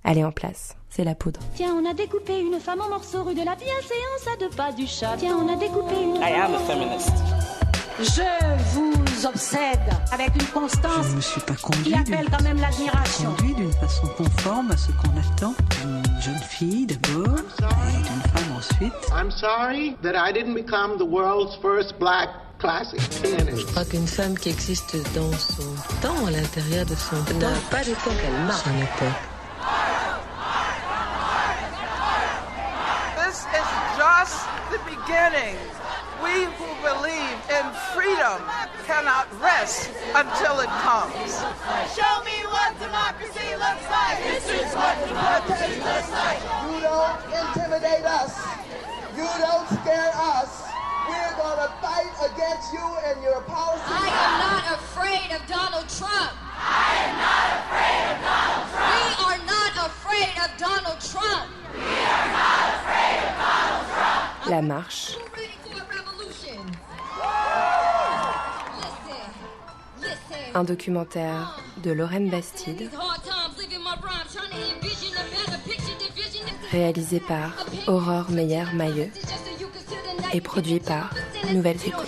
Elle est en place, c'est la poudre. Tiens, on a découpé une femme en morceaux rue de la bienséance à 2 pas du chat. Tiens, on a découpé une I am a feminist. Je vous obsède avec une constance Je ne me suis pas conduit qui appelle quand même l'admiration. Conduit d'une façon conforme à ce qu'on attend d'une jeune fille d'abord et d'une femme ensuite. I'm sorry that I didn't become the world's first black classic pianist. Je crois qu'une femme qui existe dans son temps, à l'intérieur de son temps, n'a pas d'époque, elle marque son époque. This is just the beginning. We who believe in freedom cannot rest until it comes. Show me what democracy looks like. This is what democracy looks like. You don't intimidate us. You don't scare us. We're going to fight against you and your policies. I am not afraid of Donald Trump. I am not afraid of Donald Trump. We are not afraid of Donald Trump. We are not afraid of Donald Trump. La marche. Un documentaire de Lorraine Bastide, réalisé par Aurore Meyer-Mailleux et produit par Nouvelles Écoutes.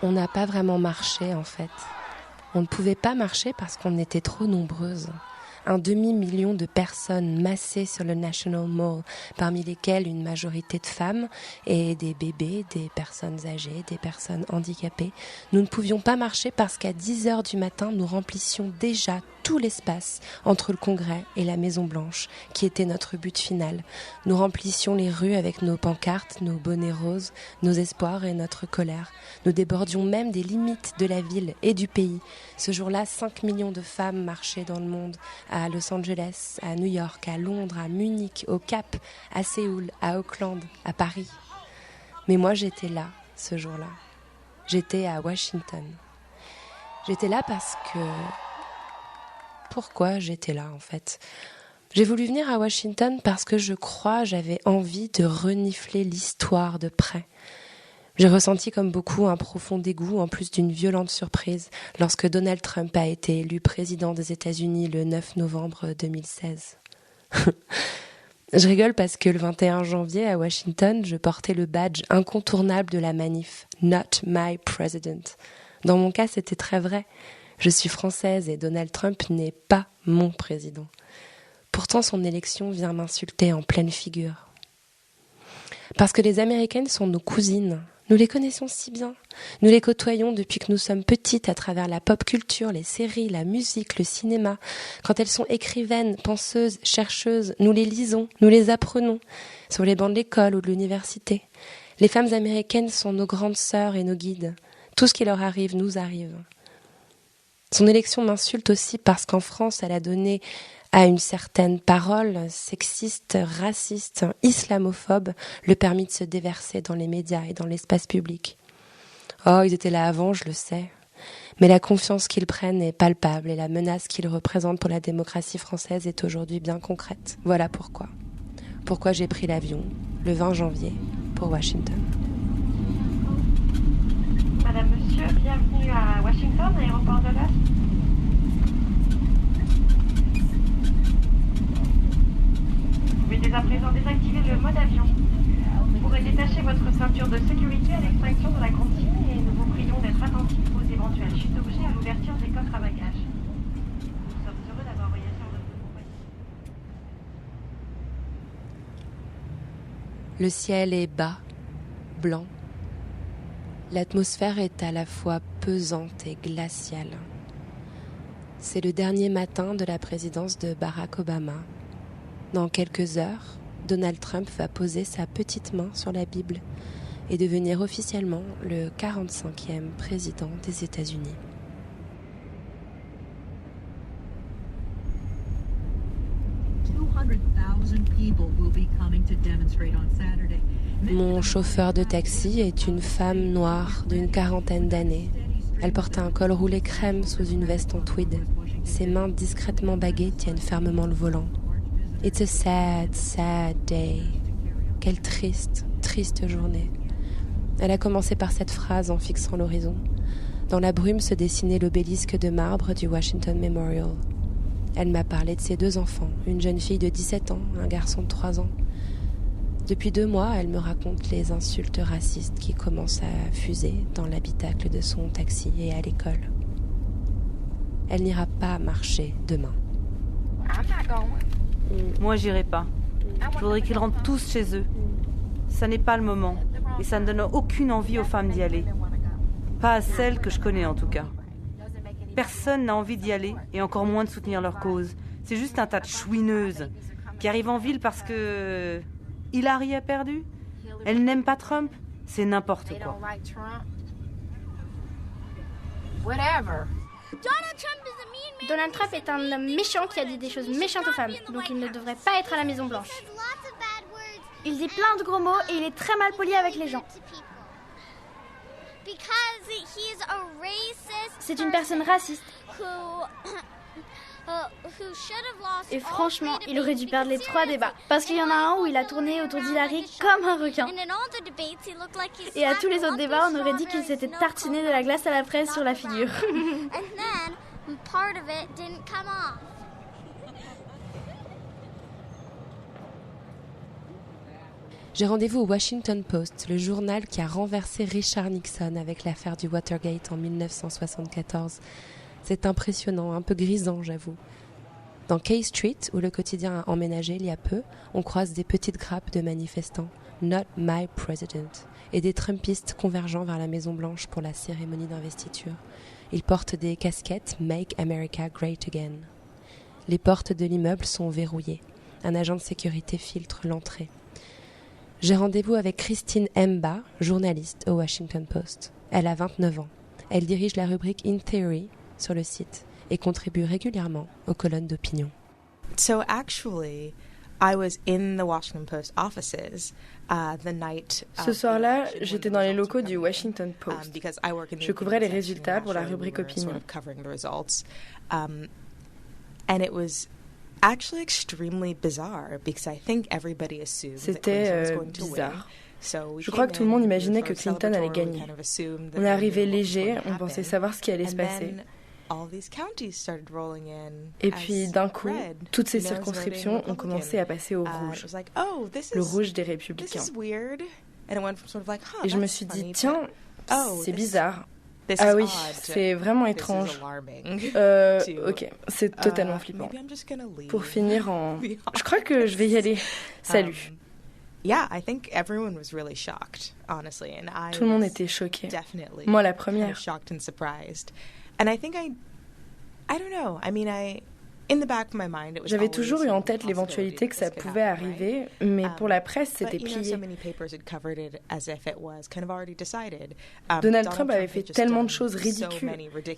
On n'a pas vraiment marché en fait. On ne pouvait pas marcher parce qu'on était trop nombreuses. 1,5 million de personnes massées sur le National Mall, parmi lesquelles une majorité de femmes et des bébés, des personnes âgées, des personnes handicapées. Nous ne pouvions pas marcher parce qu'à 10h du matin, nous remplissions déjà tout l'espace entre le Congrès et la Maison-Blanche, qui était notre but final. Nous remplissions les rues avec nos pancartes, nos bonnets roses, nos espoirs et notre colère. Nous débordions même des limites de la ville et du pays. Ce jour-là, 5 millions de femmes marchaient dans le monde, à Los Angeles, à New York, à Londres, à Munich, au Cap, à Séoul, à Auckland, à Paris. Mais moi, j'étais là, ce jour-là. J'étais à Washington. J'étais là parce que... Pourquoi j'étais là, en fait ? J'ai voulu venir à Washington parce que j'avais envie de renifler l'histoire de près. J'ai ressenti comme beaucoup un profond dégoût, en plus d'une violente surprise, lorsque Donald Trump a été élu président des États-Unis le 9 novembre 2016. Je rigole parce que le 21 janvier à Washington, je portais le badge incontournable de la manif « Not my president ». Dans mon cas, c'était très vrai. Je suis française et Donald Trump n'est pas mon président. Pourtant, son élection vient m'insulter en pleine figure. Parce que les Américaines sont nos cousines. Nous les connaissons si bien. Nous les côtoyons depuis que nous sommes petites à travers la pop culture, les séries, la musique, le cinéma. Quand elles sont écrivaines, penseuses, chercheuses, nous les lisons, nous les apprenons sur les bancs de l'école ou de l'université. Les femmes américaines sont nos grandes sœurs et nos guides. Tout ce qui leur arrive nous arrive. Son élection m'insulte aussi parce qu'en France, elle a donné à une certaine parole sexiste, raciste, islamophobe, le permis de se déverser dans les médias et dans l'espace public. Oh, ils étaient là avant, je le sais. Mais la confiance qu'ils prennent est palpable et la menace qu'ils représentent pour la démocratie française est aujourd'hui bien concrète. Voilà pourquoi. Pourquoi j'ai pris l'avion, le 20 janvier, pour Washington. Madame, Monsieur, bienvenue à Washington, aéroport de l'Est. Vous pouvez dès à présent désactiver le mode avion. Vous pourrez détacher votre ceinture de sécurité à l'extinction de la consigne et nous vous prions d'être attentifs aux éventuelles chutes d'objets à l'ouverture des coffres à bagages. Nous sommes heureux d'avoir voyagé en votre compagnie. Le ciel est bas, blanc. L'atmosphère est à la fois pesante et glaciale. C'est le dernier matin de la présidence de Barack Obama. Dans quelques heures, Donald Trump va poser sa petite main sur la Bible et devenir officiellement le 45e président des États-Unis. Mon chauffeur de taxi est une femme noire d'une 40aine d'années. Elle porte un col roulé crème sous une veste en tweed. Ses mains discrètement baguées tiennent fermement le volant. It's a sad, sad day. Quelle triste, triste journée. Elle a commencé par cette phrase en fixant l'horizon. Dans la brume se dessinait l'obélisque de marbre du Washington Memorial. Elle m'a parlé de ses 2 enfants, une jeune fille de 17 ans, un garçon de 3 ans. Depuis 2 mois, elle me raconte les insultes racistes qui commencent à fuser dans l'habitacle de son taxi et à l'école. Elle n'ira pas marcher demain. Moi, j'irai pas. Je voudrais qu'ils rentrent tous chez eux. Ça n'est pas le moment, et ça ne donne aucune envie aux femmes d'y aller. Pas à celles que je connais en tout cas. Personne n'a envie d'y aller, et encore moins de soutenir leur cause. C'est juste un tas de chouineuses qui arrivent en ville parce que Hillary a perdu. Elle n'aime pas Trump. C'est n'importe quoi. Donald Trump est un homme méchant qui a dit des choses méchantes aux femmes, donc il ne devrait pas être à la Maison Blanche. Il dit plein de gros mots et il est très mal poli avec les gens. C'est une personne raciste. Et franchement, il aurait dû perdre les 3 débats. Parce qu'il y en a un où il a tourné autour d'Hillary comme un requin. Et à tous les autres débats, on aurait dit qu'il s'était tartiné de la glace à la fraise sur la figure. J'ai rendez-vous au Washington Post, le journal qui a renversé Richard Nixon avec l'affaire du Watergate en 1974. C'est impressionnant, un peu grisant, j'avoue. Dans K Street, où le quotidien a emménagé il y a peu, on croise des petites grappes de manifestants « Not my president » et des Trumpistes convergeant vers la Maison-Blanche pour la cérémonie d'investiture. Ils portent des casquettes « Make America Great Again ». Les portes de l'immeuble sont verrouillées. Un agent de sécurité filtre l'entrée. J'ai rendez-vous avec Christine Mba, journaliste au Washington Post. Elle a 29 ans. Elle dirige la rubrique In Theory sur le site et contribue régulièrement aux colonnes d'opinion. So actually, I was in the Washington Post offices the night. Ce soir-là, j'étais dans les locaux du Washington Post. Je couvrais les résultats pour la rubrique opinion. And it was actually extremely bizarre because I think everybody assumed that Clinton was going to win. Je crois que tout le monde imaginait que Clinton allait gagner. On est arrivé léger, on pensait savoir ce qui allait se passer. Et puis d'un coup, toutes ces circonscriptions ont commencé à passer au rouge. Le rouge des républicains. Et je me suis dit, tiens, c'est bizarre. Ah oui, c'est vraiment étrange. Ok, c'est totalement flippant. Pour finir en... Je crois que je vais y aller. Salut. Tout le monde était choqué. Moi, la première. J'avais toujours eu en tête l'éventualité que ça pouvait arriver, mais pour la presse, c'était plié. Donald Trump avait fait tellement de choses ridicules.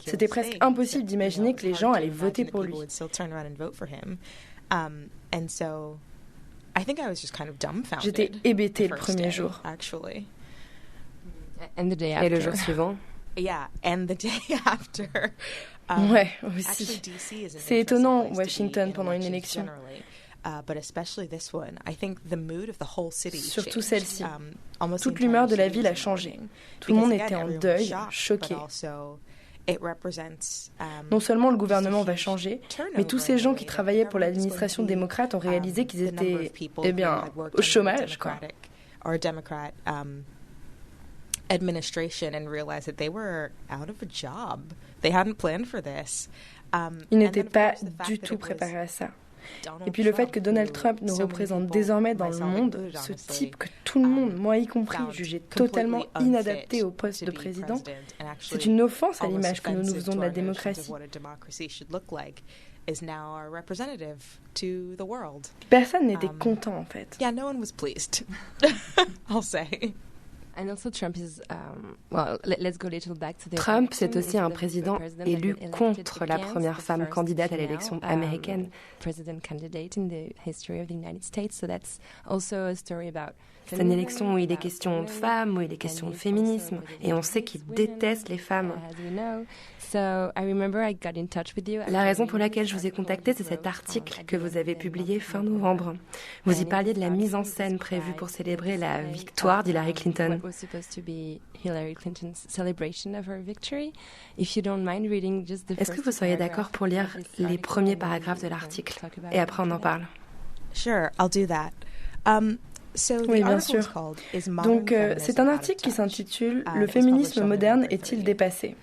C'était presque impossible d'imaginer que les gens allaient voter pour lui. J'étais hébétée le premier jour. Et le jour suivant? Ouais, aussi. C'est étonnant, Washington, pendant une élection. Surtout celle-ci. Toute l'humeur de la ville a changé. Tout le monde était en deuil, choqué. Non seulement le gouvernement va changer, mais tous ces gens qui travaillaient pour l'administration démocrate ont réalisé qu'ils étaient, au chômage, quoi. Administration and realized that they were out of a job. They hadn't planned for this. Ils n'étaient pas du tout préparés à ça. Et puis le fait que Donald Trump nous représente désormais dans le monde, ce type que tout le monde, moi y compris, jugeait totalement inadapté au poste de président, c'est une offense à l'image que nous nous faisons de la démocratie. Personne n'était content en fait. Yeah, no one was pleased. I'll say. Trump, c'est aussi un président élu contre la première femme candidate à l'élection américaine. C'est une élection où il est question de femmes, où il est question de féminisme, et on sait qu'il déteste les femmes. La raison pour laquelle je vous ai contacté, c'est cet article que vous avez publié fin novembre. Vous y parliez de la mise en scène prévue pour célébrer la victoire d'Hillary Clinton. Est-ce que vous seriez d'accord pour lire les premiers paragraphes de l'article? Et après, on en parle. Sure, I'll do that. Oui, bien sûr. Donc, c'est un article qui s'intitule « Le féminisme moderne est-il dépassé ?»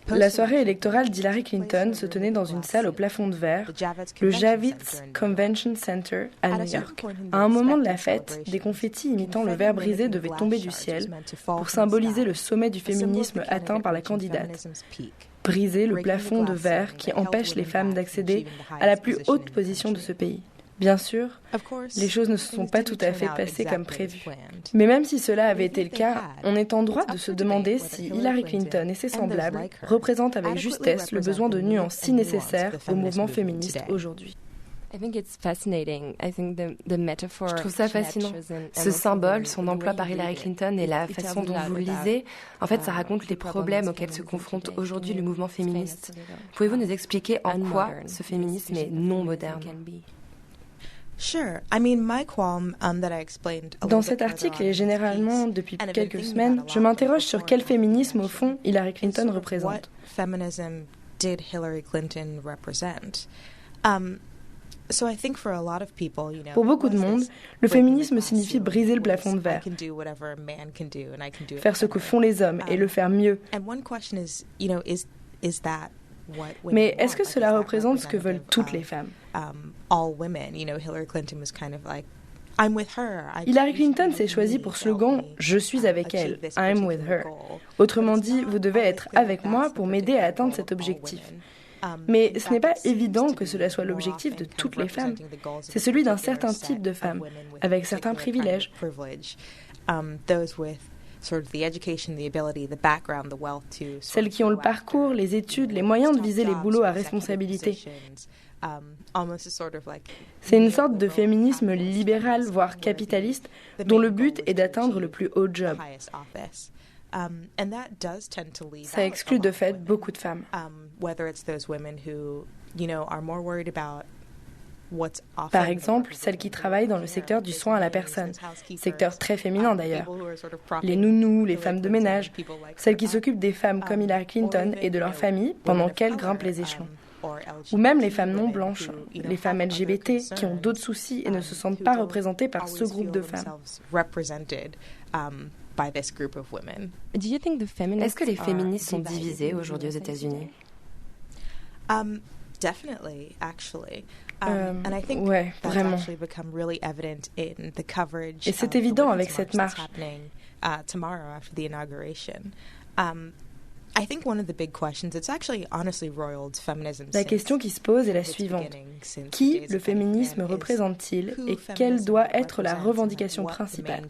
La soirée électorale d'Hillary Clinton se tenait dans une salle au plafond de verre, le Javits Convention Center à New York. À un moment de la fête, des confettis imitant le verre brisé devaient tomber du ciel pour symboliser le sommet du féminisme atteint par la candidate. Briser le plafond de verre qui empêche les femmes d'accéder à la plus haute position de ce pays. Bien sûr, les choses ne se sont pas tout à fait passées comme prévu. Mais même si cela avait été le cas, on est en droit de se demander si Hillary Clinton et ses semblables représentent avec justesse le besoin de nuances si nécessaires au mouvement féministe aujourd'hui. Je trouve ça fascinant. Ce symbole, son emploi par Hillary Clinton et la façon dont vous le lisez, en fait, ça raconte les problèmes auxquels se confronte aujourd'hui le mouvement féministe. Pouvez-vous nous expliquer en quoi ce féminisme est non moderne ? Dans cet article et généralement depuis quelques semaines, je m'interroge sur quel féminisme au fond Hillary Clinton représente. Pour beaucoup de monde, le féminisme signifie briser le plafond de verre, faire ce que font les hommes et le faire mieux. Mais est-ce que cela représente ce que veulent toutes les femmes? Hillary Clinton s'est choisie pour slogan « Je suis avec elle, I'm with her ». Autrement dit, vous devez être avec moi pour m'aider à atteindre cet objectif. Mais ce n'est pas évident que cela soit l'objectif de toutes les femmes. C'est celui d'un certain type de femmes, avec certains privilèges. Celles qui ont le parcours, les études, les moyens de viser les boulots à responsabilité. C'est une sorte de féminisme libéral, voire capitaliste, dont le but est d'atteindre le plus haut job. Ça exclut de fait beaucoup de femmes. Par exemple, celles qui travaillent dans le secteur du soin à la personne, secteur très féminin d'ailleurs. Les nounous, les femmes de ménage, celles qui s'occupent des femmes comme Hillary Clinton et de leurs familles pendant qu'elles grimpent les échelons. Ou même les femmes non blanches, les femmes LGBT qui ont d'autres soucis et ne se sentent pas représentées par ce groupe de femmes. Est-ce que les féministes sont divisées aujourd'hui aux États-Unis? Ouais, vraiment. Et c'est évident avec cette marche. La question qui se pose est la suivante. Qui le féminisme représente-t-il et quelle doit être la revendication principale?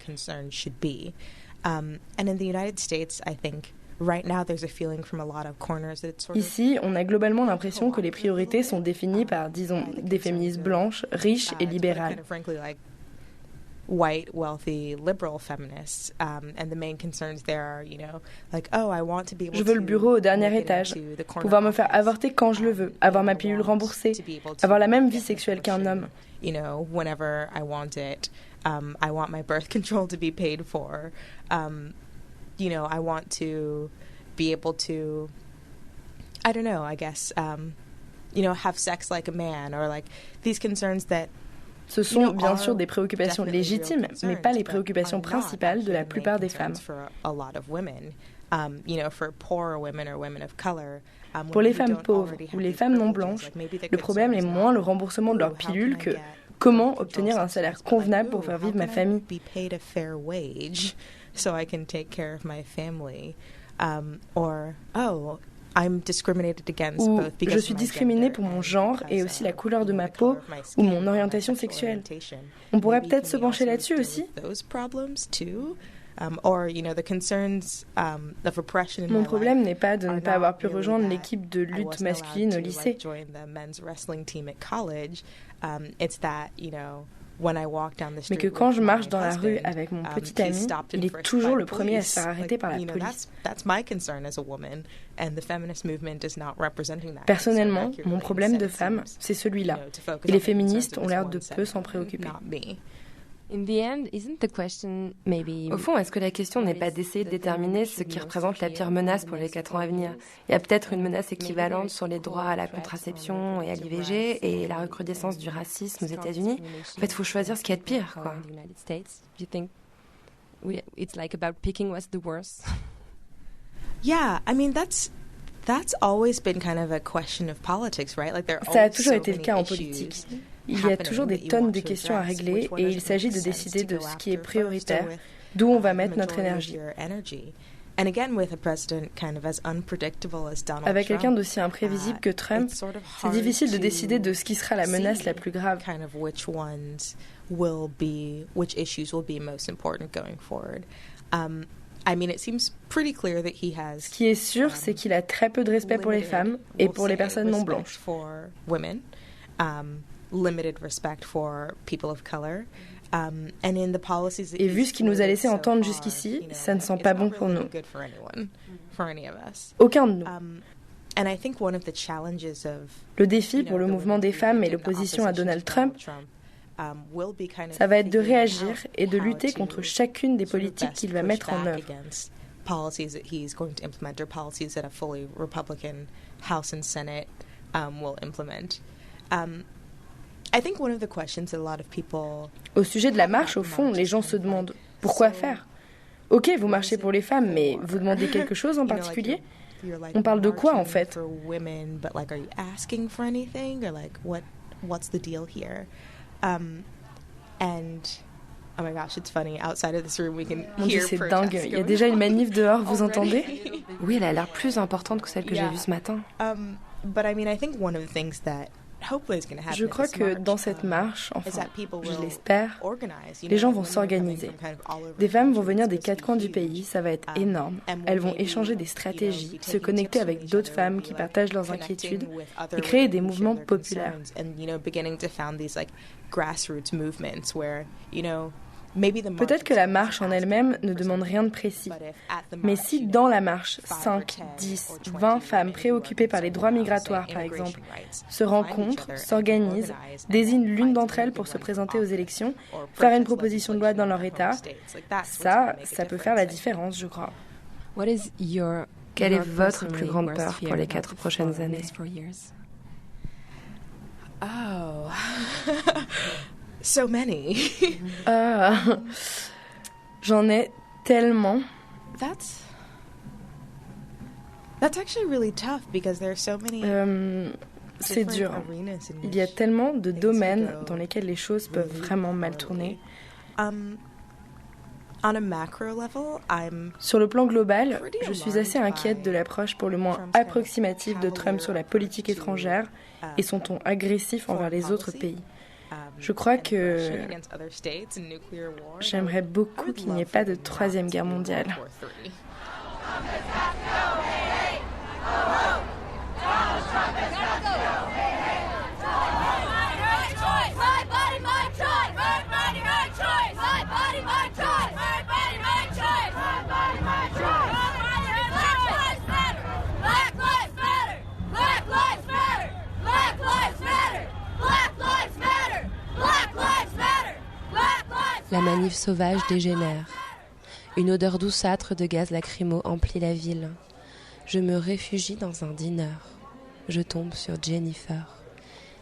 Ici, on a globalement l'impression que les priorités sont définies par, disons, des féministes blanches, riches et libérales. White, wealthy, liberal feminists, and the main concerns there are, I want to be able to. Je veux le bureau au dernier étage, pouvoir me faire avorter quand je le veux, avoir ma pilule remboursée, avoir la même vie sexuelle qu'un homme. Whenever I want it, I want my birth control to be paid for. I want to be able to, I don't know, I guess, have sex like a man, or these concerns that. Ce sont bien sûr des préoccupations légitimes, mais pas les préoccupations principales de la plupart des femmes. Pour les femmes pauvres ou les femmes non blanches, le problème est moins le remboursement de leurs pilules que comment obtenir un salaire convenable pour faire vivre ma famille. Ou je suis discriminée pour mon genre et aussi la couleur de ma peau ou mon orientation sexuelle. On pourrait peut-être se pencher là-dessus aussi. Mon problème n'est pas de ne pas avoir pu rejoindre l'équipe de lutte masculine au lycée. Mais que quand je marche dans la rue avec mon petit ami, il est toujours le premier à se faire arrêter par la police. Personnellement, mon problème de femme, c'est celui-là. Et les féministes ont l'air de peu s'en préoccuper. Au fond, est-ce que la question n'est pas d'essayer de déterminer ce qui représente la pire menace pour les 4 ans à venir ? Il y a peut-être une menace équivalente sur les droits à la contraception et à l'IVG et la recrudescence du racisme aux États-Unis. En fait, il faut choisir ce qu'il y a de pire, quoi. Ça a toujours été le cas en politique. Il y a toujours des tonnes de questions à régler et il s'agit de décider de ce qui est prioritaire, d'où on va mettre notre énergie. Avec quelqu'un d'aussi imprévisible que Trump, c'est difficile de décider de ce qui sera la menace la plus grave. Ce qui est sûr, c'est qu'il a très peu de respect pour les femmes et pour les personnes non blanches. Et vu ce qu'il nous a laissé entendre jusqu'ici, ça ne sent pas bon pour nous. Aucun de nous. Le défi pour le mouvement des femmes et l'opposition à Donald Trump, ça va être de réagir et de lutter contre chacune des politiques qu'il va mettre en œuvre. Au sujet de la marche, au fond, les gens se demandent pourquoi faire ? Ok, vous marchez pour les femmes, mais vous demandez quelque chose en particulier ? On parle de quoi en fait ? Mon Dieu, c'est dingue. Il y a déjà une manif dehors, vous entendez ? Oui, elle a l'air plus importante que celle que j'ai vue ce matin. Je crois que dans cette marche, enfin, je l'espère, les gens vont s'organiser. Des femmes vont venir des 4 coins du pays, ça va être énorme. Elles vont échanger des stratégies, se connecter avec d'autres femmes qui partagent leurs inquiétudes et créer des mouvements populaires. Peut-être que la marche en elle-même ne demande rien de précis. Mais si dans la marche, 5, 10, 20 femmes préoccupées par les droits migratoires, par exemple, se rencontrent, s'organisent, désignent l'une d'entre elles pour se présenter aux élections, faire une proposition de loi dans leur État, ça peut faire la différence, je crois. Quelle est votre plus grande peur pour les 4 prochaines années ? So many. J'en ai tellement. That's actually really tough because there are so many. C'est dur. Il y a tellement de domaines dans lesquels les choses peuvent vraiment mal tourner. Sur le plan global, je suis assez inquiète de l'approche pour le moins approximative de Trump sur la politique étrangère et son ton agressif envers les autres pays. Je crois que j'aimerais beaucoup qu'il n'y ait pas de 3e guerre mondiale. La manif sauvage dégénère. Une odeur douceâtre de gaz lacrymo emplit la ville. Je me réfugie dans un diner. Je tombe sur Jennifer.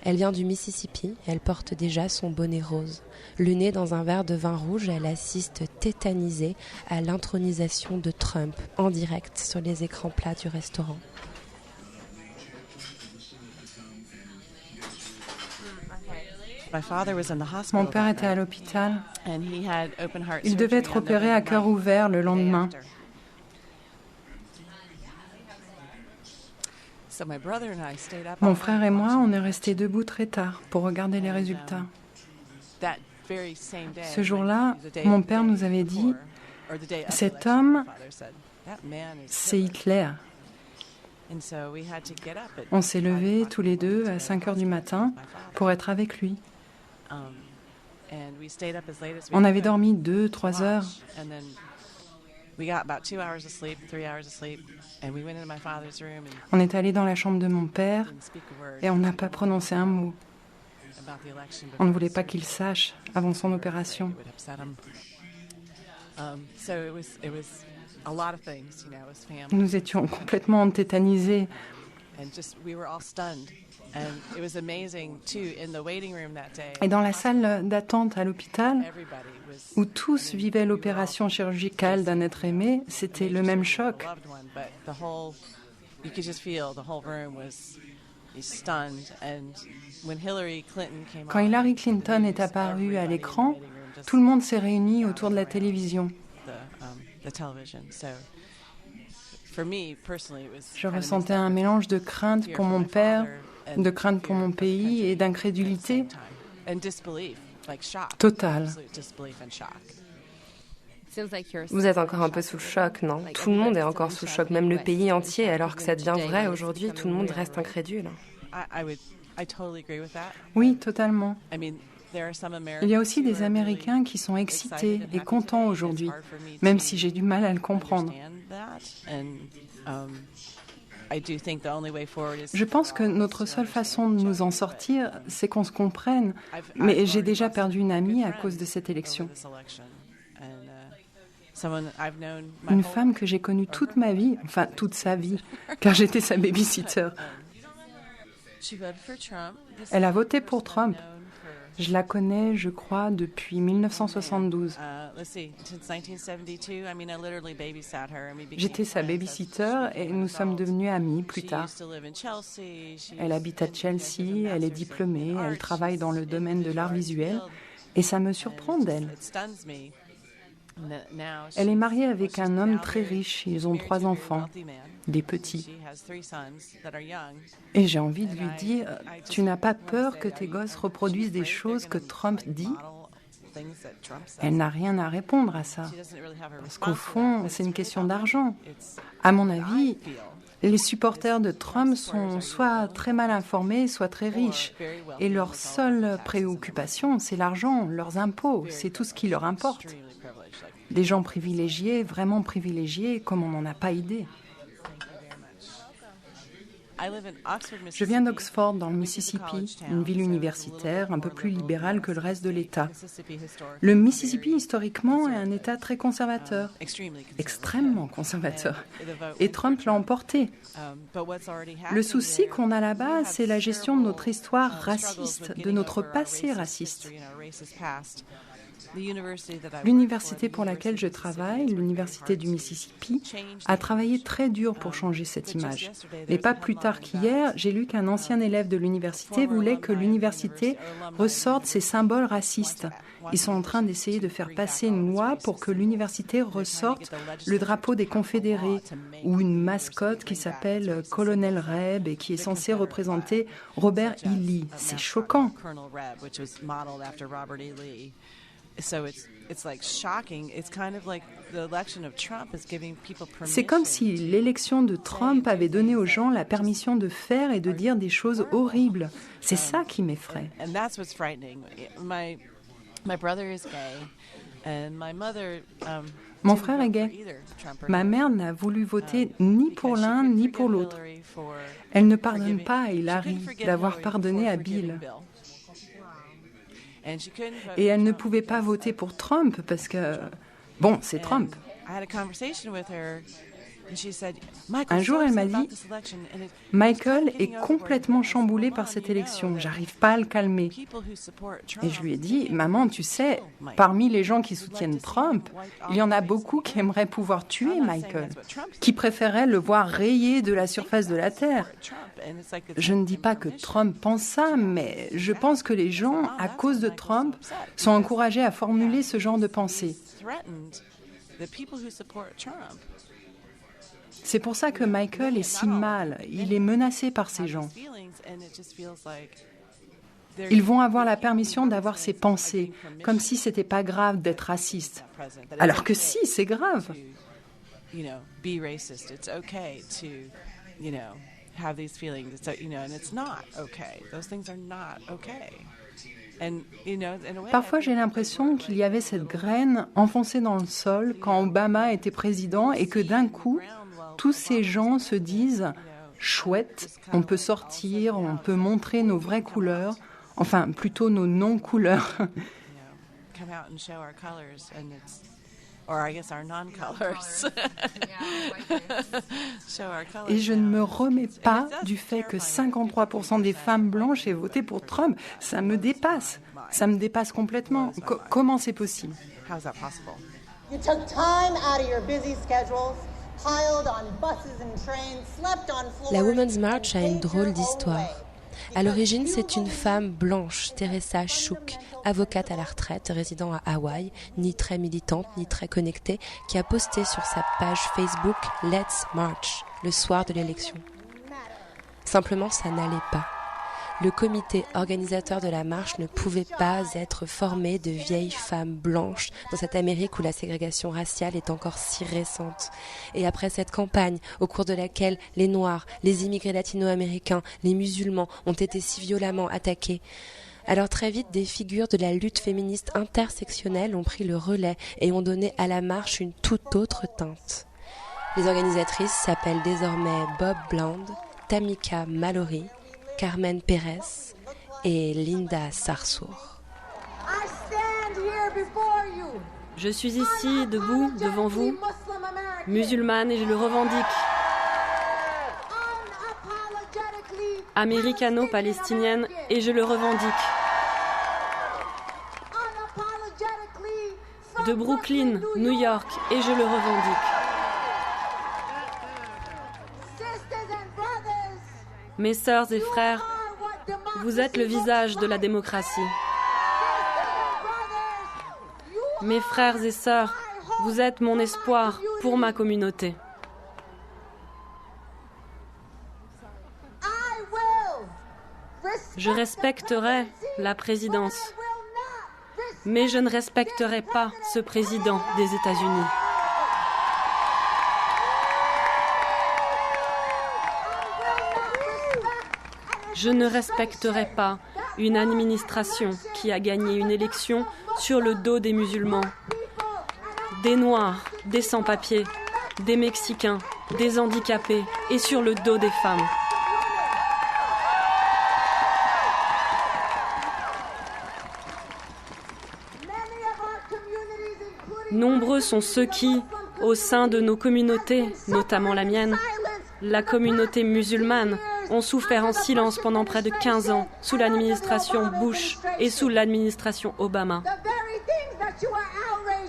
Elle vient du Mississippi, elle porte déjà son bonnet rose. Le nez dans un verre de vin rouge, elle assiste tétanisée à l'intronisation de Trump en direct sur les écrans plats du restaurant. Mon père était à l'hôpital. Il devait être opéré à cœur ouvert le lendemain. Mon frère et moi, on est restés debout très tard pour regarder les résultats. Ce jour-là, mon père nous avait dit « Cet homme, c'est Hitler ». On s'est levés tous les deux à 5 heures du matin pour être avec lui. On avait dormi 2-3 heures. On est allé dans la chambre de mon père et on n'a pas prononcé un mot. On ne voulait pas qu'il sache avant son opération. Nous étions complètement tétanisés. Et dans la salle d'attente à l'hôpital, où tous vivaient l'opération chirurgicale d'un être aimé, c'était le même choc. Quand Hillary Clinton est apparue à l'écran, tout le monde s'est réuni autour de la télévision. Je ressentais un mélange de crainte pour mon père, de crainte pour mon pays et d'incrédulité totale. Vous êtes encore un peu sous le choc, non? Tout le monde est encore sous le choc, même le pays entier, alors que ça devient vrai aujourd'hui, tout le monde reste incrédule. Oui, totalement. Il y a aussi des Américains qui sont excités et contents aujourd'hui, même si j'ai du mal à le comprendre. Je pense que notre seule façon de nous en sortir, c'est qu'on se comprenne. Mais j'ai déjà perdu une amie à cause de cette élection. Une femme que j'ai connue toute ma vie, enfin toute sa vie, car j'étais sa babysitter. Elle a voté pour Trump. Je la connais, je crois, depuis 1972. J'étais sa babysitter et nous sommes devenus amis plus tard. Elle habite à Chelsea, elle est diplômée, elle travaille dans le domaine de l'art visuel et ça me surprend d'elle. Elle est mariée avec un homme très riche, ils ont 3 enfants, des petits. Et j'ai envie de lui dire, tu n'as pas peur que tes gosses reproduisent des choses que Trump dit? Elle n'a rien à répondre à ça. Parce qu'au fond, c'est une question d'argent. À mon avis, les supporters de Trump sont soit très mal informés, soit très riches. Et leur seule préoccupation, c'est l'argent, leurs impôts, c'est tout ce qui leur importe. Des gens privilégiés, vraiment privilégiés, comme on n'en a pas idée. Je viens d'Oxford, dans le Mississippi, une ville universitaire un peu plus libérale que le reste de l'État. Le Mississippi, historiquement, est un État très conservateur, extrêmement conservateur. Et Trump l'a emporté. Le souci qu'on a là-bas, c'est la gestion de notre histoire raciste, de notre passé raciste. L'université pour laquelle je travaille, l'université du Mississippi, a travaillé très dur pour changer cette image. Et pas plus tard qu'hier, j'ai lu qu'un ancien élève de l'université voulait que l'université ressorte ses symboles racistes. Ils sont en train d'essayer de faire passer une loi pour que l'université ressorte le drapeau des Confédérés ou une mascotte qui s'appelle Colonel Reb et qui est censée représenter Robert E. Lee. C'est choquant. C'est comme si l'élection de Trump avait donné aux gens la permission de faire et de dire des choses horribles. C'est ça qui m'effraie. Mon frère est gay. Ma mère n'a voulu voter ni pour l'un ni pour l'autre. Elle ne pardonne pas à Hillary d'avoir pardonné à Bill. Et elle ne pouvait pas voter pour Trump parce que, bon, c'est Trump. Un jour, elle m'a dit « Michael est complètement chamboulé par cette élection, j'arrive pas à le calmer. » Et je lui ai dit « Maman, tu sais, parmi les gens qui soutiennent Trump, il y en a beaucoup qui aimeraient pouvoir tuer Michael, qui préféraient le voir rayé de la surface de la Terre. Je ne dis pas que Trump pense ça, mais je pense que les gens, à cause de Trump, sont encouragés à formuler ce genre de pensée. C'est pour ça que Michael est si mal. Il est menacé par ces gens. Ils vont avoir la permission d'avoir ces pensées, comme si c'était pas grave d'être raciste. Alors que si, c'est grave. Parfois, j'ai l'impression qu'il y avait cette graine enfoncée dans le sol quand Obama était président et que d'un coup, tous ces gens se disent « chouette, on peut sortir, on peut montrer nos vraies couleurs, enfin plutôt nos non-couleurs. » Et je ne me remets pas du fait que 53% des femmes blanches aient voté pour Trump. Ça me dépasse. Ça me dépasse complètement. Comment c'est possible? La Women's March a une drôle d'histoire. À l'origine, c'est une femme blanche, Teresa Shook, avocate à la retraite, résidant à Hawaï, ni très militante, ni très connectée, qui a posté sur sa page Facebook « Let's March » le soir de l'élection. Simplement, ça n'allait pas. Le comité organisateur de la marche ne pouvait pas être formé de vieilles femmes blanches dans cette Amérique où la ségrégation raciale est encore si récente. Et après cette campagne, au cours de laquelle les Noirs, les immigrés latino-américains, les musulmans ont été si violemment attaqués, alors très vite, des figures de la lutte féministe intersectionnelle ont pris le relais et ont donné à la marche une toute autre teinte. Les organisatrices s'appellent désormais Bob Bland, Tamika Mallory, Carmen Pérez et Linda Sarsour. Je suis ici, debout, devant vous, musulmane, et je le revendique. Américano-palestinienne, et je le revendique. De Brooklyn, New York, et je le revendique. Mes sœurs et frères, vous êtes le visage de la démocratie. Mes frères et sœurs, vous êtes mon espoir pour ma communauté. Je respecterai la présidence, mais je ne respecterai pas ce président des États-Unis. Je ne respecterai pas une administration qui a gagné une élection sur le dos des musulmans, des Noirs, des sans-papiers, des Mexicains, des handicapés et sur le dos des femmes. Nombreux sont ceux qui, au sein de nos communautés, notamment la mienne, la communauté musulmane, ont souffert en silence pendant près de 15 ans sous l'administration Bush et sous l'administration Obama.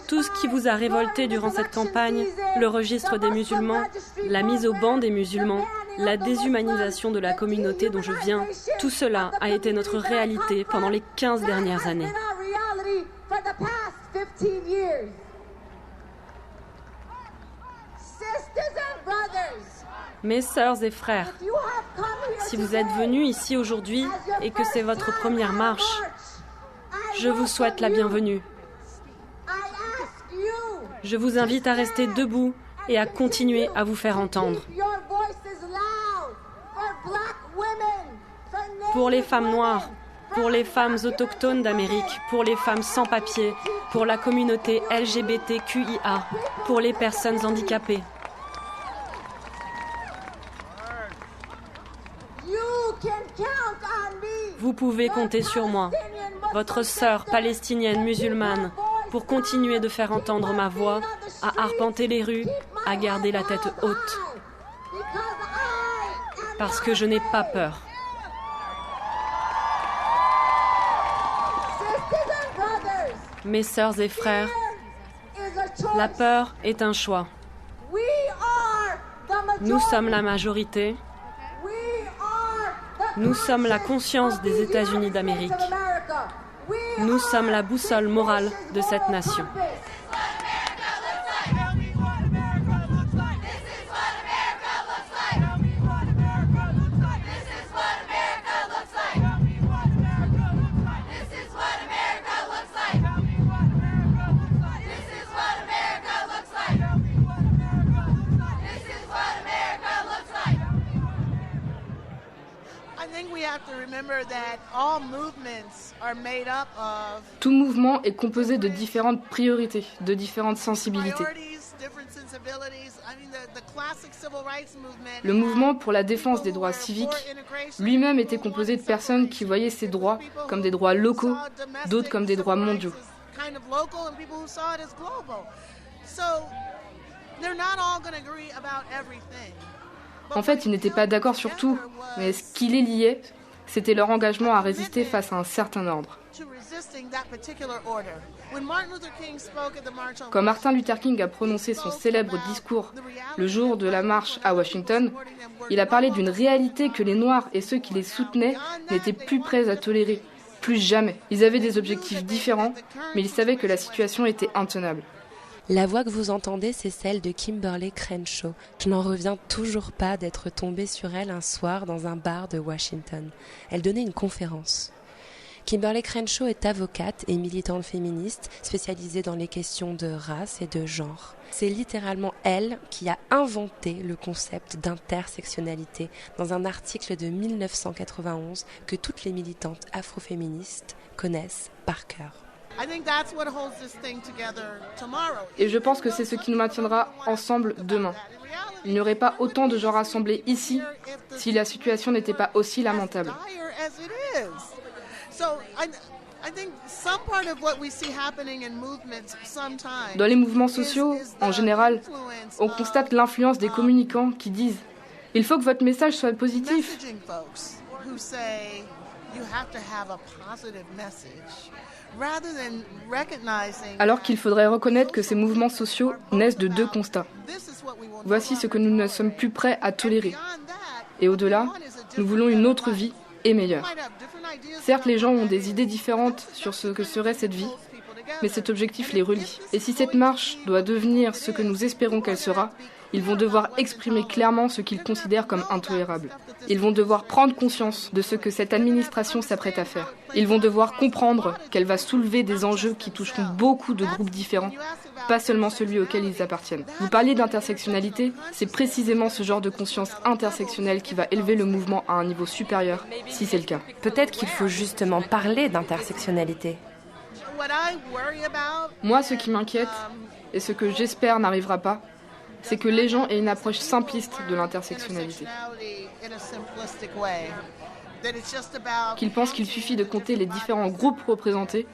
Tout ce qui vous a révolté durant cette campagne, le registre des musulmans, la mise au ban des musulmans, la déshumanisation de la communauté dont je viens, tout cela a été notre réalité pendant les 15 dernières années. Mes sœurs et frères, si vous êtes venus ici aujourd'hui et que c'est votre première marche, je vous souhaite la bienvenue. Je vous invite à rester debout et à continuer à vous faire entendre. Pour les femmes noires, pour les femmes autochtones d'Amérique, pour les femmes sans papier, pour la communauté LGBTQIA, pour les personnes handicapées. Vous pouvez compter sur moi, votre sœur palestinienne musulmane, pour continuer de faire entendre ma voix, à arpenter les rues, à garder la tête haute. Parce que je n'ai pas peur. Mes sœurs et frères, la peur est un choix. Nous sommes la majorité. Nous sommes la conscience des États-Unis d'Amérique. Nous sommes la boussole morale de cette nation. Tout mouvement est composé de différentes priorités, de différentes sensibilités. Le mouvement pour la défense des droits civiques lui-même était composé de personnes qui voyaient ces droits comme des droits locaux, d'autres comme des droits mondiaux. En fait, ils n'étaient pas d'accord sur tout, mais ce qui les liait, c'était leur engagement à résister face à un certain ordre. Quand Martin Luther King a prononcé son célèbre discours le jour de la marche à Washington, il a parlé d'une réalité que les Noirs et ceux qui les soutenaient n'étaient plus prêts à tolérer, plus jamais. Ils avaient des objectifs différents, mais ils savaient que la situation était intenable. La voix que vous entendez, c'est celle de Kimberlé Crenshaw. Je n'en reviens toujours pas d'être tombée sur elle un soir dans un bar de Washington. Elle donnait une conférence. Kimberlé Crenshaw est avocate et militante féministe spécialisée dans les questions de race et de genre. C'est littéralement elle qui a inventé le concept d'intersectionnalité dans un article de 1991 que toutes les militantes afroféministes connaissent par cœur. Et je pense que c'est ce qui nous maintiendra ensemble demain. Il n'y aurait pas autant de gens rassemblés ici si la situation n'était pas aussi lamentable. Dans les mouvements sociaux, en général, on constate l'influence des communicants qui disent « Il faut que votre message soit positif ». Alors qu'il faudrait reconnaître que ces mouvements sociaux naissent de deux constats. Voici ce que nous ne sommes plus prêts à tolérer. Et au-delà, nous voulons une autre vie et meilleure. Certes, les gens ont des idées différentes sur ce que serait cette vie, mais cet objectif les relie. Et si cette marche doit devenir ce que nous espérons qu'elle sera, ils vont devoir exprimer clairement ce qu'ils considèrent comme intolérable. Ils vont devoir prendre conscience de ce que cette administration s'apprête à faire. Ils vont devoir comprendre qu'elle va soulever des enjeux qui toucheront beaucoup de groupes différents, pas seulement celui auquel ils appartiennent. Vous parliez d'intersectionnalité, c'est précisément ce genre de conscience intersectionnelle qui va élever le mouvement à un niveau supérieur, si c'est le cas. Peut-être qu'il faut justement parler d'intersectionnalité. Moi, ce qui m'inquiète, et ce que j'espère n'arrivera pas, c'est que les gens aient une approche simpliste de l'intersectionnalité. Qu'ils pensent qu'il suffit de compter les différents groupes représentés,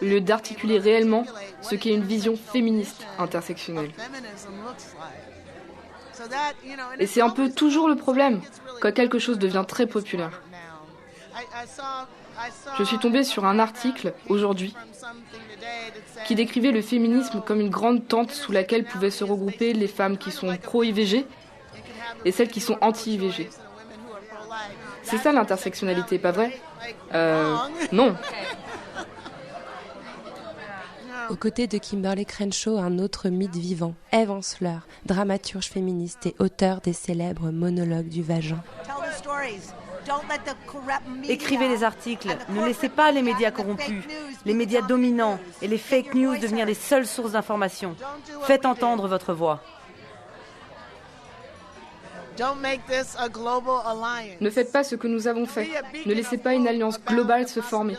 au lieu d'articuler réellement ce qu'est une vision féministe intersectionnelle. Et c'est un peu toujours le problème, quand quelque chose devient très populaire. Je suis tombée sur un article, aujourd'hui, qui décrivait le féminisme comme une grande tente sous laquelle pouvaient se regrouper les femmes qui sont pro-IVG et celles qui sont anti-IVG. C'est ça l'intersectionnalité, pas vrai ? Non. Aux côtés de Kimberlé Crenshaw, un autre mythe vivant, Eve Ensler, dramaturge féministe et auteure des célèbres monologues du vagin. Écrivez des articles, ne laissez pas les médias corrompus, les médias dominants et les fake news devenir les seules sources d'information. Faites entendre votre voix. Ne faites pas ce que nous avons fait. Ne laissez pas une alliance globale se former.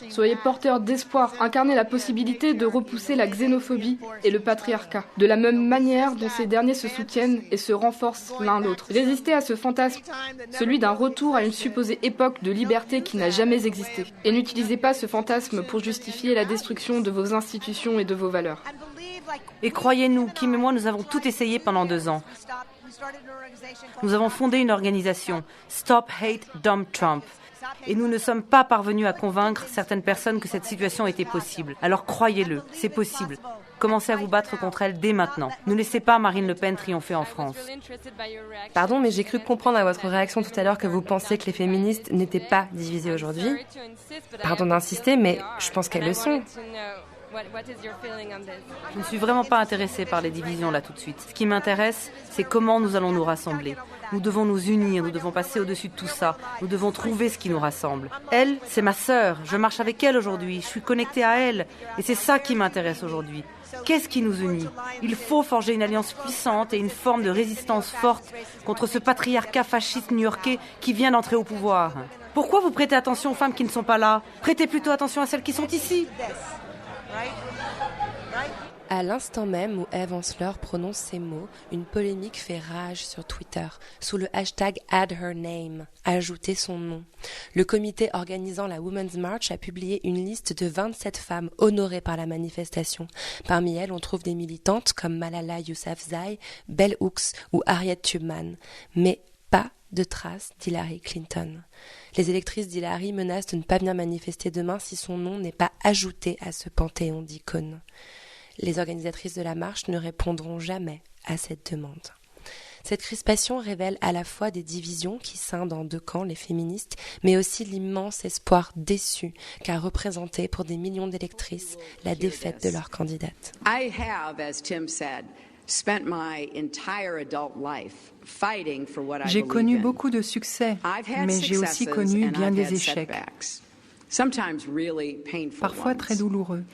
Soyez porteurs d'espoir, incarnez la possibilité de repousser la xénophobie et le patriarcat, de la même manière dont ces derniers se soutiennent et se renforcent l'un l'autre. Résistez à ce fantasme, celui d'un retour à une supposée époque de liberté qui n'a jamais existé. Et n'utilisez pas ce fantasme pour justifier la destruction de vos institutions et de vos valeurs. Et croyez-nous, Kim et moi, nous avons tout essayé pendant 2 ans. Nous avons fondé une organisation, Stop Hate Dump Trump. Et nous ne sommes pas parvenus à convaincre certaines personnes que cette situation était possible. Alors croyez-le, c'est possible. Commencez à vous battre contre elle dès maintenant. Ne laissez pas Marine Le Pen triompher en France. Pardon, mais j'ai cru comprendre à votre réaction tout à l'heure que vous pensiez que les féministes n'étaient pas divisées aujourd'hui. Pardon d'insister, mais je pense qu'elles le sont. Je ne suis vraiment pas intéressée par les divisions là tout de suite. Ce qui m'intéresse, c'est comment nous allons nous rassembler. Nous devons nous unir, nous devons passer au-dessus de tout ça. Nous devons trouver ce qui nous rassemble. Elle, c'est ma sœur. Je marche avec elle aujourd'hui. Je suis connectée à elle. Et c'est ça qui m'intéresse aujourd'hui. Qu'est-ce qui nous unit ? Il faut forger une alliance puissante et une forme de résistance forte contre ce patriarcat fasciste new-yorkais qui vient d'entrer au pouvoir. Pourquoi vous prêtez attention aux femmes qui ne sont pas là ? Prêtez plutôt attention à celles qui sont ici. À l'instant même où Eve Ensler prononce ces mots, une polémique fait rage sur Twitter, sous le hashtag #AddHerName, ajouter son nom. Le comité organisant la Women's March a publié une liste de 27 femmes honorées par la manifestation. Parmi elles, on trouve des militantes comme Malala Yousafzai, Bell Hooks ou Harriet Tubman. Mais pas de traces d'Hillary Clinton. Les électrices d'Hillary menacent de ne pas venir manifester demain si son nom n'est pas ajouté à ce panthéon d'icônes. Les organisatrices de la marche ne répondront jamais à cette demande. Cette crispation révèle à la fois des divisions qui scindent en 2 camps les féministes, mais aussi l'immense espoir déçu qu'a représenté pour des millions d'électrices la défaite de leur candidate. I have, as Tim said, spent my entire adult life fighting for what I J'ai believe connu in. beaucoup de succès, I've had mais j'ai aussi successes connu and bien I've des had échecs, setbacks, sometimes really painful parfois ones. très douloureux.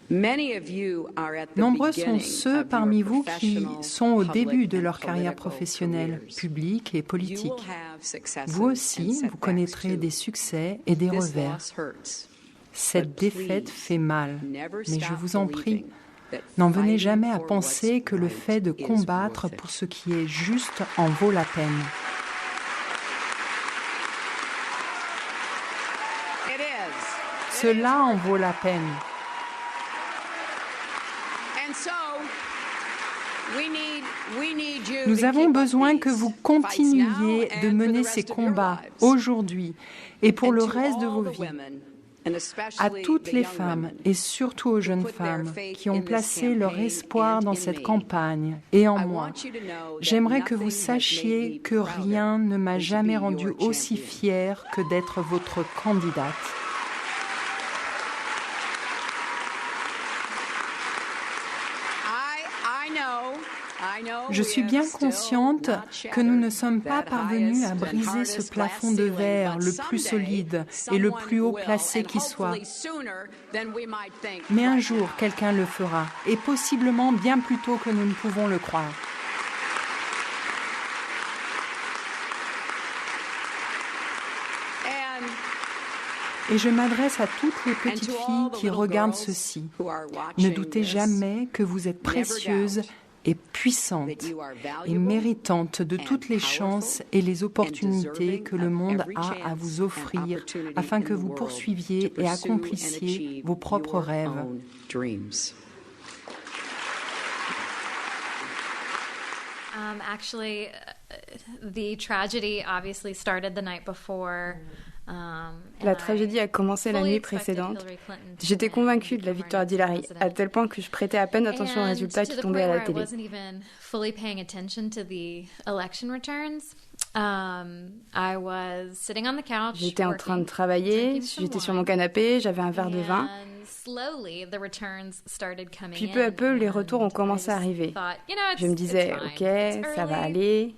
Many of you are at the Nombreux sont beginning ceux of parmi your vous qui professional, sont au début public de and leur carrière political professionnelle, careers. publique et You politique. will have successes Vous and aussi, setbacks vous connaîtrez too. des succès et des This revers. loss hurts, Cette but défaite please, fait mal, never mais je stop vous en prie, believing that n'en venez fighting jamais à for penser what's que le right fait de is combattre worth it. pour ce qui est juste en vaut la peine. It is. Cela en vaut la peine. And so, we need you Nous to avons keep up besoin que these vous fights continuiez now de and for mener the ces rest of your combats lives. aujourd'hui et pour And le to reste de all vos the vies. women, and À especially toutes the les young femmes women, et surtout aux jeunes put their femmes faith qui in ont this placé leur campaign espoir and dans in cette me. campagne et en I moi. want you to know that J'aimerais que vous nothing has made sachiez me que prouder rien ne m'a than to jamais be rendu your aussi champion. fière que d'être votre candidate. Je suis bien consciente que nous ne sommes pas parvenus à briser ce plafond de verre le plus solide et le plus haut placé qui soit. Mais un jour, quelqu'un le fera, et possiblement bien plus tôt que nous ne pouvons le croire. Et je m'adresse à toutes les petites filles qui regardent ceci. Ne doutez jamais que vous êtes précieuses et puissante et méritante de toutes les chances et les opportunités que le monde a à vous offrir afin que vous poursuiviez et accomplissiez vos propres rêves. Actually, the tragedy obviously started the night before. La tragédie a commencé la nuit précédente. J'étais convaincue de la victoire d'Hillary, à tel point que je prêtais à peine attention aux résultats qui tombaient à la télé. J'étais en train de travailler, j'étais sur mon canapé, j'avais un verre de vin. Puis peu à peu, les retours ont commencé à arriver. Je me disais, ok, ça va aller,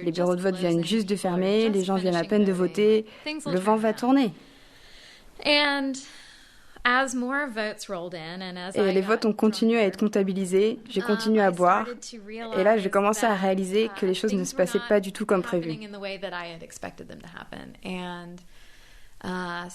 les bureaux de vote viennent juste de fermer, les gens viennent à peine de voter, le vent va tourner. Et les votes ont continué à être comptabilisés, j'ai continué à boire, et là j'ai commencé à réaliser que les choses ne se passaient pas du tout comme prévu. Quand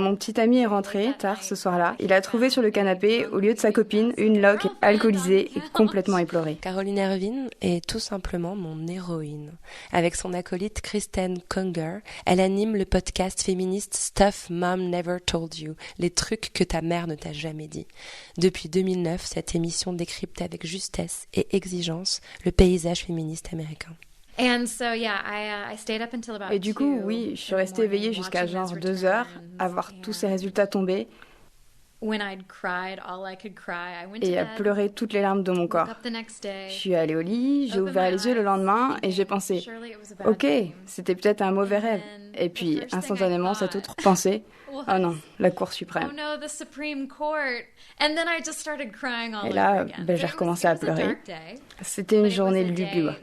mon petit ami est rentré, tard ce soir-là, il a trouvé sur le canapé, au lieu de sa copine, une loque alcoolisée et complètement éplorée. Caroline Ervin est tout simplement mon héroïne. Avec son acolyte Kristen Conger, elle anime le podcast féministe Stuff Mom Never Told You, les trucs que ta mère ne t'a jamais dit. Depuis 2009, cette émission décrypte avec justesse et exigence le paysage féministe américain. Et du coup, oui, je suis restée éveillée jusqu'à genre 2 heures à voir tous ces résultats tomber et à pleurer toutes les larmes de mon corps. Je suis allée au lit, j'ai ouvert les yeux le lendemain et j'ai pensé « Ok, c'était peut-être un mauvais rêve ». Et puis, instantanément, cette autre pensée « Oh non, la Cour suprême ». Et là, j'ai recommencé à pleurer. C'était une journée lugubre.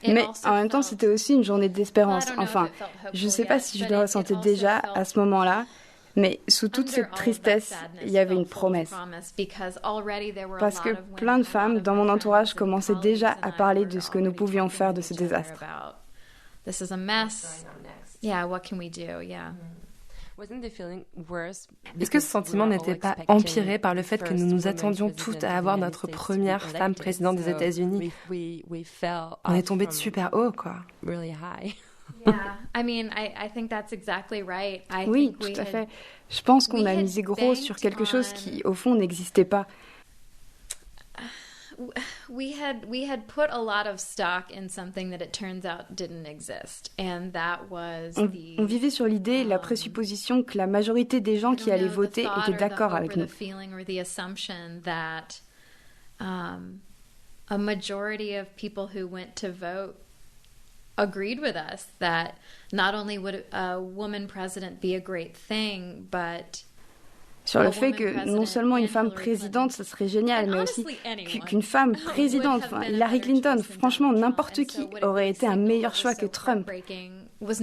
Mais en même temps, c'était aussi une journée d'espérance. Enfin, je ne sais pas si je le ressentais déjà à ce moment-là, mais sous toute cette tristesse, il y avait une promesse. Parce que plein de femmes dans mon entourage commençaient déjà à parler de ce que nous pouvions faire de ce désastre. Est-ce que ce sentiment n'était pas empiré par le fait que nous nous attendions toutes à avoir notre première femme présidente des États-Unis? On est tombé de super haut, quoi. Oui, tout à fait. Je pense qu'on a misé gros sur quelque chose qui, au fond, n'existait pas. We had put a lot of stock in something that it turns out didn't exist, and that was on vivait sur l'idée, la présupposition que la majorité des gens qui allaient voter étaient d'accord avec nous. The assumption that a majority of people who went to vote agreed with us that not only would a woman president be a great thing, but sur le fait que non seulement une femme présidente, ça serait génial, mais aussi qu'une femme présidente, Hillary Clinton, franchement, n'importe qui aurait été un meilleur choix que Trump. Ce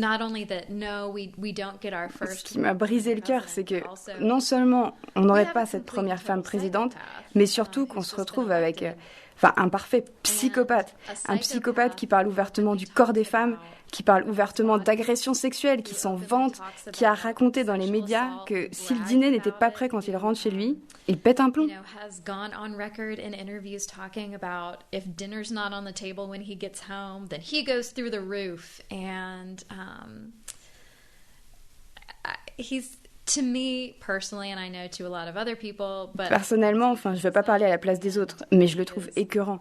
qui m'a brisé le cœur, c'est que non seulement on n'aurait pas cette première femme présidente, mais surtout qu'on se retrouve avec un parfait psychopathe. Un psychopathe qui parle ouvertement du corps des femmes, qui parle ouvertement d'agressions sexuelles, qui s'en vante, qui a raconté dans les médias que si le dîner n'était pas prêt quand il rentre chez lui, il pète un plomb. Personnellement, je ne vais pas parler à la place des autres, mais je le trouve écœurant.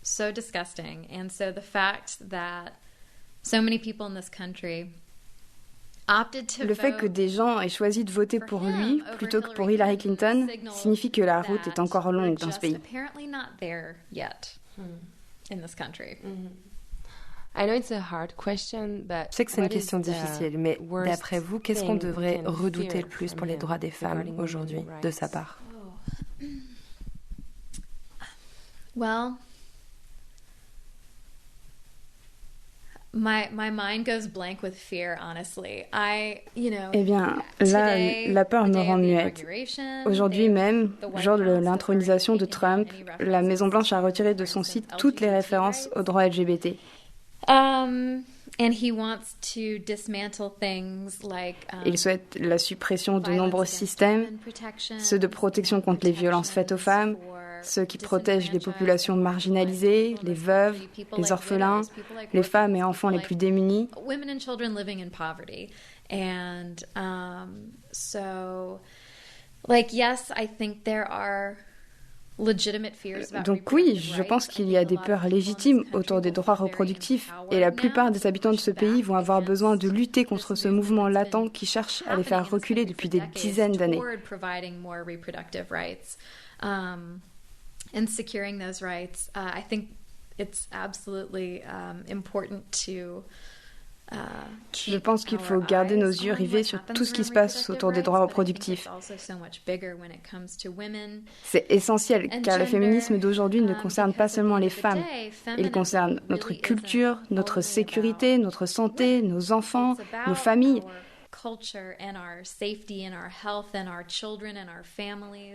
So disgusting. And so the fact that so many people in this country opted to le fait que des gens aient choisi de voter pour lui plutôt que pour Hillary Clinton signifie que la route est encore longue dans ce pays. Je sais que c'est une question difficile, mais d'après vous, qu'est-ce qu'on devrait redouter le plus pour les droits des femmes aujourd'hui, de sa part? Well, my mind goes blank with fear, honestly. Eh bien, là, la peur me rend muette. Aujourd'hui même, jour de l'intronisation de Trump, la Maison-Blanche a retiré de son site toutes les références aux droits LGBT. Il souhaite la suppression de nombreux systèmes, ceux de protection contre les violences faites aux femmes, ceux qui protègent les populations marginalisées, les veuves, les orphelins, les femmes et enfants les plus démunis. Donc oui, je pense qu'il y a des peurs légitimes autour des droits reproductifs et la plupart des habitants de ce pays vont avoir besoin de lutter contre ce mouvement latent qui cherche à les faire reculer depuis des dizaines d'années. And securing those rights, I think it's absolutely important to Je pense qu'il faut garder nos yeux rivés sur tout ce qui se passe autour des droits reproductifs. C'est essentiel, car le féminisme d'aujourd'hui ne concerne pas seulement les femmes. Il concerne notre culture, notre sécurité, notre santé, nos enfants, nos familles.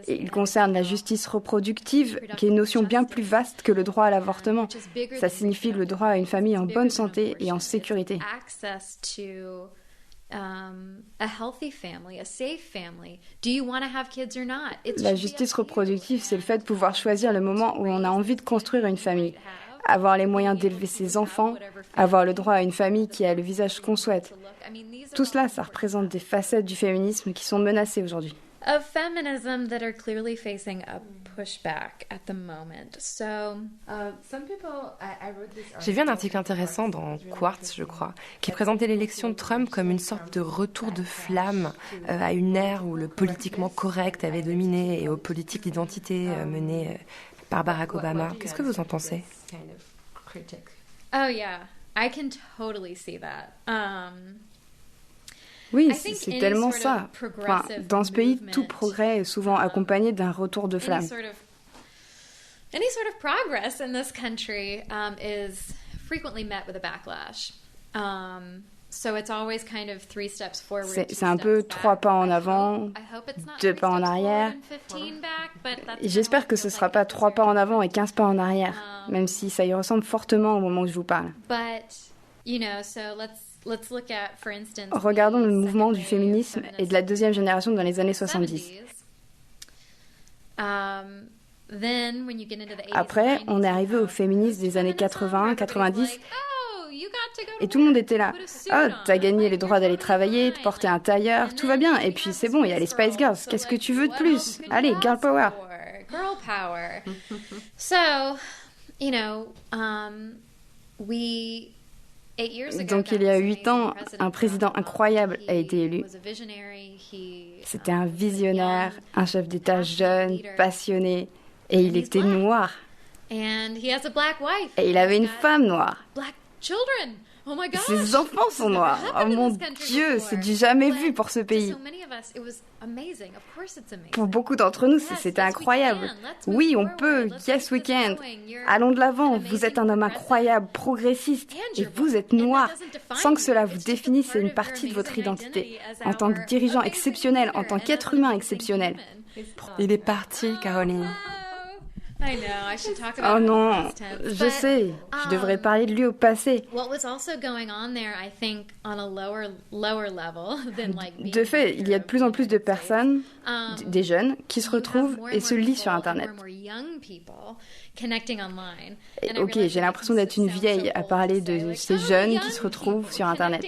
Et il concerne la justice reproductive, qui est une notion bien plus vaste que le droit à l'avortement. Ça signifie le droit à une famille en bonne santé et en sécurité. La justice reproductive, c'est le fait de pouvoir choisir le moment où on a envie de construire une famille, avoir les moyens d'élever ses enfants, avoir le droit à une famille qui a le visage qu'on souhaite. Tout cela, ça représente des facettes du féminisme qui sont menacées aujourd'hui. Of feminism that are clearly facing a pushback at the moment. So, some people, I wrote this J'ai vu un article intéressant dans Quartz, je crois, qui présentait l'élection de Trump comme une sorte de retour de flamme à une ère où le politiquement correct avait dominé et aux politiques d'identité menées par Barack Obama. Qu'est-ce que vous en pensez? Oh yeah, I can totally see that. Oui, c'est tellement ça. Enfin, dans ce pays, tout progrès est souvent accompagné d'un retour de flamme. Any sort of progress in this country is frequently met with a backlash. So it's always kind of 3 steps forward. C'est un peu 3 pas en avant, 2 pas en arrière. Et j'espère que ce ne sera pas 3 pas en avant et 15 pas en arrière, même si ça y ressemble fortement au moment où je vous parle. Regardons le mouvement du féminisme et de la deuxième génération dans les années 70. Après, on est arrivé aux féministes des années 80, 90, et tout le monde était là. « Oh, t'as gagné les droits d'aller travailler, de porter un tailleur, tout va bien. Et puis c'est bon, il y a les Spice Girls. Qu'est-ce que tu veux de plus? Allez, girl power. » Girl power. So, Donc il y a 8 ans, un président incroyable a été élu. C'était un visionnaire, un chef d'État jeune, passionné, et il était noir. Et il avait une femme noire. Ses enfants sont noirs. Oh mon Dieu, c'est du jamais vu pour ce pays. Pour beaucoup d'entre nous, c'était incroyable. Oui, on peut. Yes, we can. Allons de l'avant. Vous êtes un homme incroyable, progressiste, et vous êtes noir. Sans que cela vous définisse, c'est une partie de votre identité. En tant que dirigeant exceptionnel, en tant qu'être humain exceptionnel. Il est parti, Caroline. Oh non, je sais, je devrais parler de lui au passé. De fait, il y a de plus en plus de personnes, des jeunes, qui se retrouvent et se lient sur Internet. Et, ok, j'ai l'impression d'être une vieille à parler de ces jeunes qui se retrouvent sur Internet.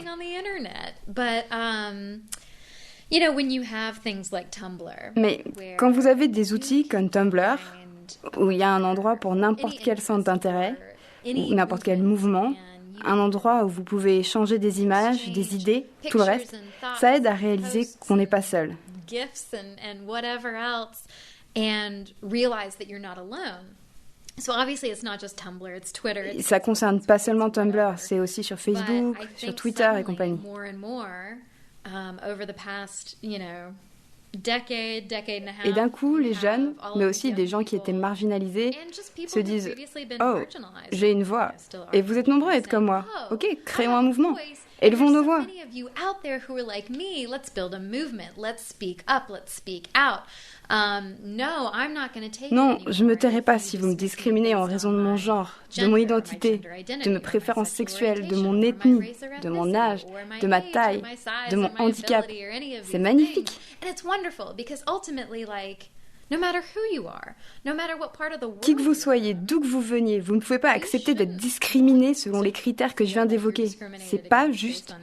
Mais quand vous avez des outils comme Tumblr, où il y a un endroit pour n'importe quel centre d'intérêt, ou n'importe quel mouvement, un endroit où vous pouvez échanger des images, des idées, tout le reste, ça aide à réaliser qu'on n'est pas seul. Ça concerne pas seulement Tumblr, c'est aussi sur Facebook, sur Twitter et compagnie. Et d'un coup, les jeunes, mais aussi des gens qui étaient marginalisés, se disent « Oh, j'ai une voix, et vous êtes nombreux à être comme moi. Ok, créons un mouvement. Élevons nos voix. » Non, je me tairai pas si vous me discriminez en raison de mon genre, de mon identité, de mes préférences sexuelles, de mon ethnie, de mon âge, de ma taille, de mon handicap. C'est magnifique. Qui que vous soyez, d'où que vous veniez, vous ne pouvez pas accepter d'être discriminé selon les critères que je viens d'évoquer. C'est pas juste.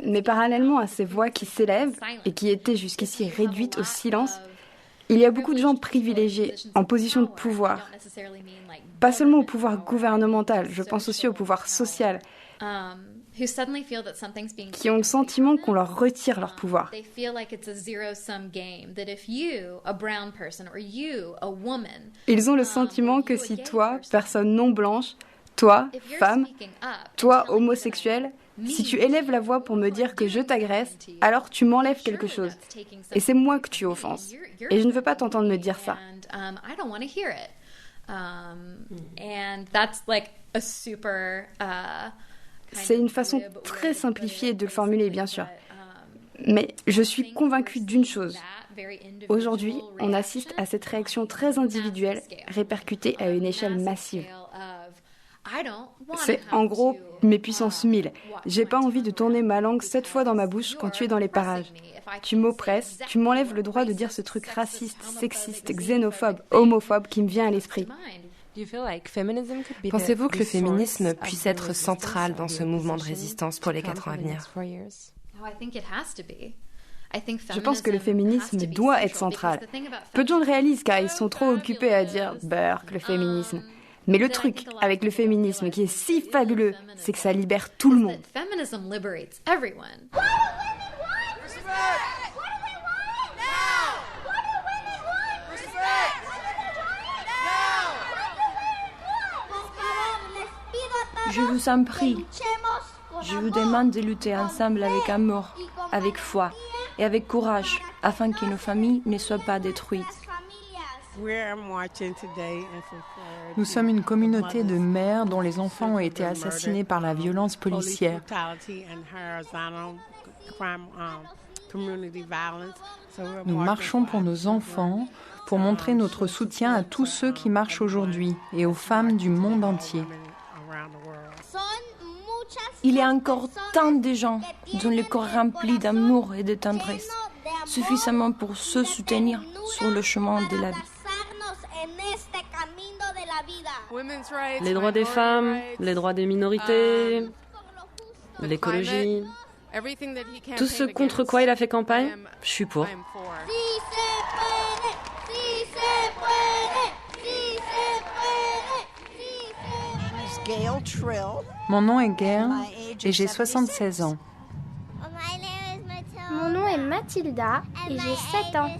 Mais parallèlement à ces voix qui s'élèvent et qui étaient jusqu'ici réduites au silence, il y a beaucoup de gens privilégiés, en position de pouvoir. Pas seulement au pouvoir gouvernemental, je pense aussi au pouvoir social, qui ont le sentiment qu'on leur retire leur pouvoir. Ils ont le sentiment que si toi, personne non blanche, toi, femme, toi, homosexuel, si tu élèves la voix pour me dire que je t'agresse, alors tu m'enlèves quelque chose. Et c'est moi que tu offenses. Et je ne veux pas t'entendre me dire ça. And that's like a super C'est une façon très simplifiée de le formuler, bien sûr. Mais je suis convaincue d'une chose. Aujourd'hui, on assiste à cette réaction très individuelle, répercutée à une échelle massive. C'est en gros mes puissances 1000. J'ai pas envie de tourner ma langue 7 fois dans ma bouche quand tu es dans les parages. Tu m'oppresses, tu m'enlèves le droit de dire ce truc raciste, sexiste, xénophobe, homophobe qui me vient à l'esprit. Pensez-vous que le féminisme puisse être central dans ce mouvement de résistance pour les 4 ans à venir? Je pense que le féminisme doit être central. Peu de gens le réalisent car ils sont trop occupés à dire « Burk, le féminisme ». Mais le truc avec le féminisme qui est si fabuleux, c'est que ça libère tout le monde. Je vous en prie, je vous demande de lutter ensemble avec amour, avec foi et avec courage, afin que nos familles ne soient pas détruites. Nous sommes une communauté de mères dont les enfants ont été assassinés par la violence policière. Nous marchons pour nos enfants, pour montrer notre soutien à tous ceux qui marchent aujourd'hui et aux femmes du monde entier. Il y a encore tant de gens dont le corps rempli d'amour et de tendresse, suffisamment pour se soutenir sur le chemin de la vie. Les droits des femmes, les droits des minorités, l'écologie, tout ce contre quoi il a fait campagne, je suis pour. Mon nom est Gail et j'ai 76 ans. Mon nom est Mathilda et j'ai 7 ans.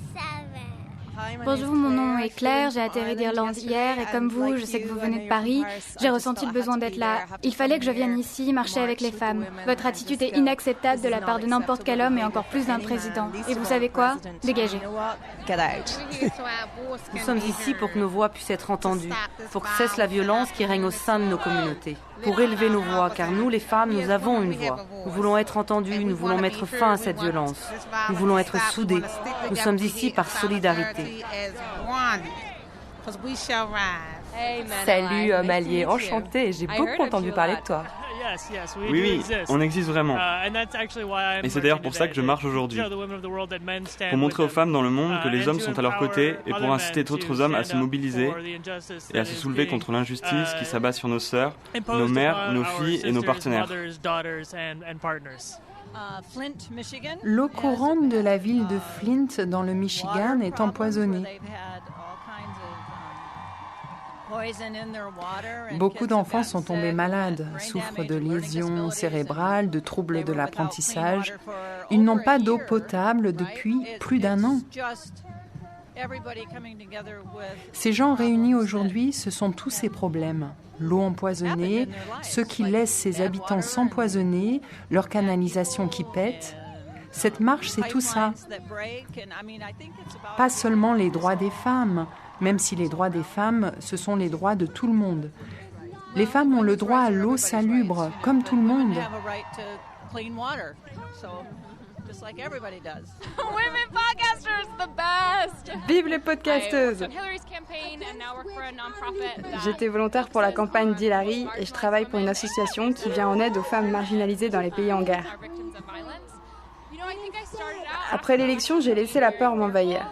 Bonjour, mon nom est Claire, j'ai atterri d'Irlande hier et comme vous, je sais que vous venez de Paris, j'ai ressenti le besoin d'être là. Il fallait que je vienne ici marcher avec les femmes. Votre attitude est inacceptable de la part de n'importe quel homme et encore plus d'un président. Et vous savez quoi? Dégagez. Nous sommes ici pour que nos voix puissent être entendues, pour que cesse la violence qui règne au sein de nos communautés, pour élever nos voix, car nous, les femmes, nous avons une voix. Nous voulons être entendues, nous voulons mettre fin à cette violence. Nous voulons être soudées. Nous sommes ici par solidarité. Salut, homme allié, enchanté, j'ai beaucoup entendu parler de toi. Oui, on existe vraiment. Et c'est d'ailleurs pour ça que je marche aujourd'hui. Pour montrer aux femmes dans le monde que les hommes sont à leur côté et pour inciter d'autres hommes à se mobiliser et à se soulever contre l'injustice qui s'abat sur nos sœurs, nos mères, nos filles et nos partenaires. L'eau courante de la ville de Flint, dans le Michigan, est empoisonnée. Beaucoup d'enfants sont tombés malades, souffrent de lésions cérébrales, de troubles de l'apprentissage. Ils n'ont pas d'eau potable depuis plus d'1 an. Ces gens réunis aujourd'hui, ce sont tous ces problèmes. L'eau empoisonnée, ceux qui laissent ces habitants s'empoisonner, leur canalisation qui pète. Cette marche, c'est tout ça. Pas seulement les droits des femmes, même si les droits des femmes, ce sont les droits de tout le monde. Les femmes ont le droit à l'eau salubre, comme tout le monde. Women podcasters, the best! Vive les podcasteuses! J'étais volontaire pour la campagne d'Hillary et je travaille pour une association qui vient en aide aux femmes marginalisées dans les pays en guerre. Après l'élection, j'ai laissé la peur m'envahir.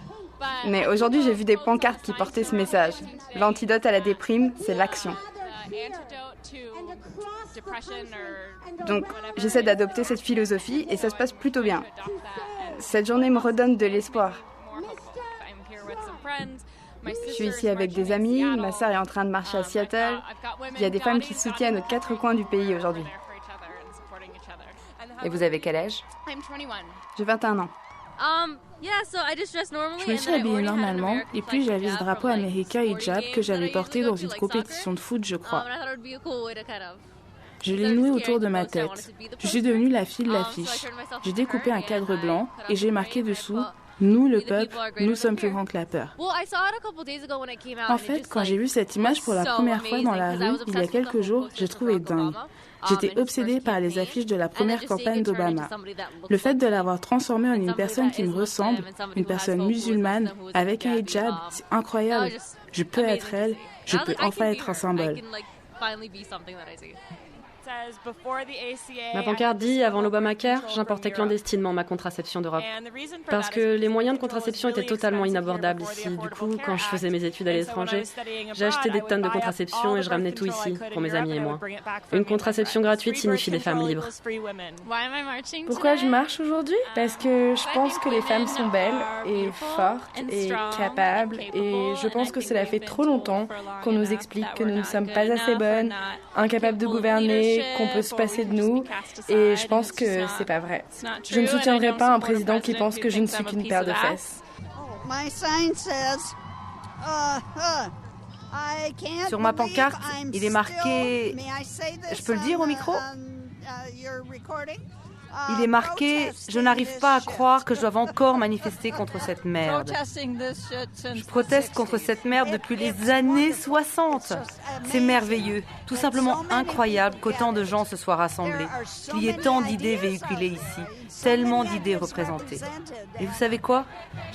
Mais aujourd'hui, j'ai vu des pancartes qui portaient ce message. L'antidote à la déprime, c'est l'action. Donc, j'essaie d'adopter cette philosophie et ça se passe plutôt bien. Cette journée me redonne de l'espoir. Je suis ici avec des amis, ma sœur est en train de marcher à Seattle. Il y a des femmes qui soutiennent aux 4 coins du pays aujourd'hui. Et vous avez quel âge? J'ai 21 ans. Je me suis habillée normalement et puis j'avais ce drapeau américain hijab que j'avais porté dans une compétition de foot, je crois. Je l'ai noué autour de ma tête. Je suis devenue la fille de l'affiche. J'ai découpé un cadre blanc et j'ai marqué dessous « Nous, le peuple, nous sommes plus grands que la peur. En fait, quand j'ai vu cette image pour la première fois dans la rue, il y a quelques jours, j'ai trouvé dingue. J'étais obsédée par les affiches de la première campagne d'Obama. Le fait de l'avoir transformée en une personne qui me ressemble, une personne musulmane, avec un hijab, c'est incroyable. Je peux être elle, je peux enfin être un symbole. Ma pancarte dit, avant l'Obamacare, j'importais clandestinement ma contraception d'Europe. Parce que les moyens de contraception étaient totalement inabordables ici. Du coup, quand je faisais mes études à l'étranger, j'ai acheté des tonnes de contraception et je ramenais tout ici, pour mes amis et moi. Une contraception gratuite signifie des femmes libres. Pourquoi je marche aujourd'hui ? Parce que je pense que les femmes sont belles et fortes et capables. Et je pense que cela fait trop longtemps qu'on nous explique que nous ne sommes pas assez bonnes, incapables de gouverner, qu'on peut se passer de nous, et je pense que c'est pas vrai. Je ne soutiendrai pas un président qui pense que je ne suis qu'une paire de fesses. Sur ma pancarte, il est marqué... Je peux le dire au micro ? Il est marqué « Je n'arrive pas à croire que je doive encore manifester contre cette merde. » Je proteste contre cette merde depuis les années 60. C'est merveilleux, tout simplement incroyable qu'autant de gens se soient rassemblés, qu'il y ait tant d'idées véhiculées ici, tellement d'idées représentées. Et vous savez quoi ?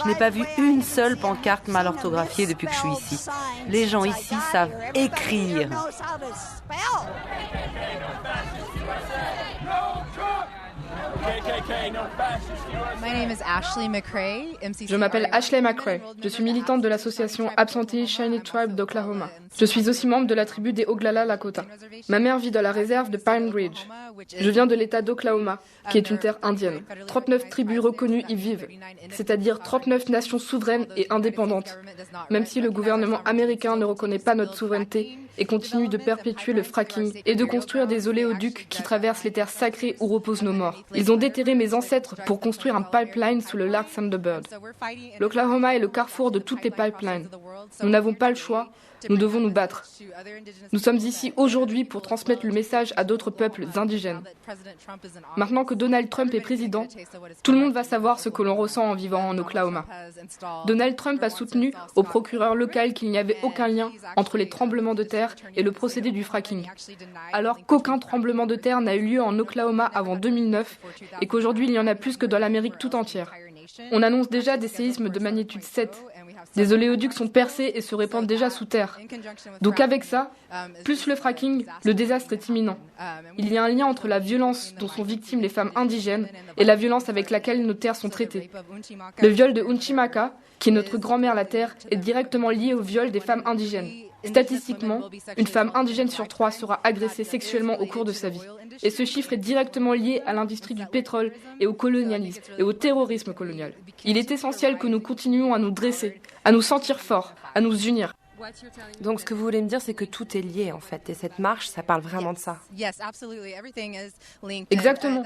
Je n'ai pas vu une seule pancarte mal orthographiée depuis que je suis ici. Les gens ici savent écrire. Je m'appelle Ashley McRae. Je suis militante de l'association Absentee Shawnee Tribe d'Oklahoma. Je suis aussi membre de la tribu des Oglala Lakota. Ma mère vit dans la réserve de Pine Ridge. Je viens de l'État d'Oklahoma, qui est une terre indienne. 39 tribus reconnues y vivent, c'est-à-dire 39 nations souveraines et indépendantes, même si le gouvernement américain ne reconnaît pas notre souveraineté et continue de perpétuer le fracking et de construire des oléoducs qui traversent les terres sacrées où reposent nos morts. Ils ont déterré mes ancêtres pour construire un pipeline sous le lac Thunderbird. L'Oklahoma est le carrefour de toutes les pipelines. Nous n'avons pas le choix. Nous devons nous battre. Nous sommes ici aujourd'hui pour transmettre le message à d'autres peuples indigènes. Maintenant que Donald Trump est président, tout le monde va savoir ce que l'on ressent en vivant en Oklahoma. Donald Trump a soutenu au procureur local qu'il n'y avait aucun lien entre les tremblements de terre et le procédé du fracking, alors qu'aucun tremblement de terre n'a eu lieu en Oklahoma avant 2009 et qu'aujourd'hui il y en a plus que dans l'Amérique tout entière. On annonce déjà des séismes de magnitude 7. Des oléoducs sont percés et se répandent déjà sous terre. Donc avec ça, plus le fracking, le désastre est imminent. Il y a un lien entre la violence dont sont victimes les femmes indigènes et la violence avec laquelle nos terres sont traitées. Le viol de Unchimaka, qui est notre grand-mère la terre, est directement lié au viol des femmes indigènes. Statistiquement, une femme indigène sur 3 sera agressée sexuellement au cours de sa vie. Et ce chiffre est directement lié à l'industrie du pétrole et au colonialisme et au terrorisme colonial. Il est essentiel que nous continuions à nous dresser, à nous sentir forts, à nous unir. Donc ce que vous voulez me dire, c'est que tout est lié en fait, et cette marche, ça parle vraiment de ça. Exactement.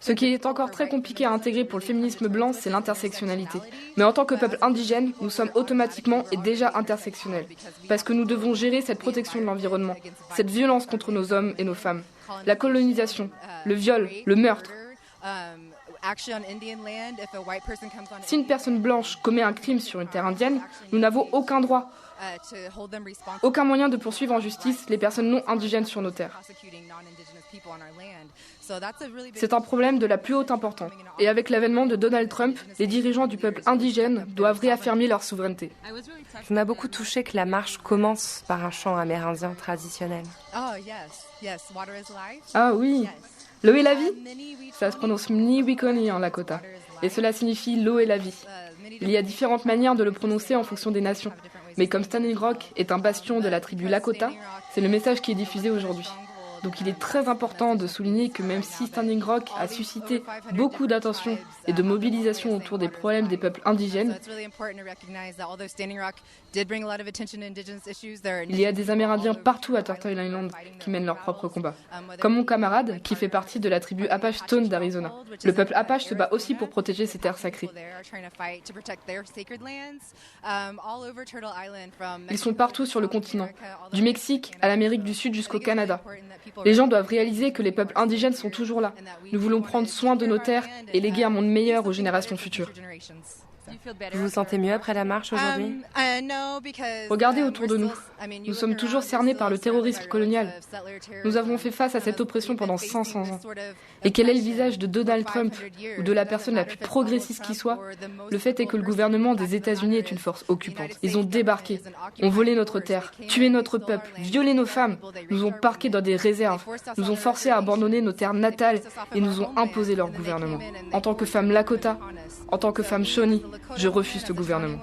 Ce qui est encore très compliqué à intégrer pour le féminisme blanc, c'est l'intersectionnalité. Mais en tant que peuple indigène, nous sommes automatiquement et déjà intersectionnels, parce que nous devons gérer cette protection de l'environnement, cette violence contre nos hommes et nos femmes, la colonisation, le viol, le meurtre. Si une personne blanche commet un crime sur une terre indienne, nous n'avons aucun droit, aucun moyen de poursuivre en justice les personnes non indigènes sur nos terres. C'est un problème de la plus haute importance. Et avec l'avènement de Donald Trump, les dirigeants du peuple indigène doivent réaffirmer leur souveraineté. Ça m'a beaucoup touché que la marche commence par un chant amérindien traditionnel. Ah oui, l'eau est la vie. Ça se prononce Mniwikoni en Lakota. Et cela signifie l'eau est la vie. Il y a différentes manières de le prononcer en fonction des nations. Mais comme Standing Rock est un bastion de la tribu Lakota, c'est le message qui est diffusé aujourd'hui. Donc il est très important de souligner que même si Standing Rock a suscité beaucoup d'attention et de mobilisation autour des problèmes des peuples indigènes, il y a des Amérindiens partout à Turtle Island qui mènent leur propre combat. Comme mon camarade, qui fait partie de la tribu Apache Stone d'Arizona. Le peuple Apache se bat aussi pour protéger ses terres sacrées. Ils sont partout sur le continent, du Mexique à l'Amérique du Sud jusqu'au Canada. Les gens doivent réaliser que les peuples indigènes sont toujours là. Nous voulons prendre soin de nos terres et léguer un monde meilleur aux générations futures. Vous vous sentez mieux après la marche aujourd'hui? Regardez autour de nous. Nous sommes toujours cernés par le terrorisme colonial. Nous avons fait face à cette oppression pendant 500 ans. Et quel est le visage de Donald Trump ou de la personne la plus progressiste qui soit? Le fait est que le gouvernement des États-Unis est une force occupante. Ils ont débarqué, ont volé notre terre, tué notre peuple, violé nos femmes, nous ont parqués dans des réserves, nous ont forcés à abandonner nos terres natales et nous ont imposé leur gouvernement. En tant que femme Lakota, en tant que femme Shawnee, je refuse ce gouvernement.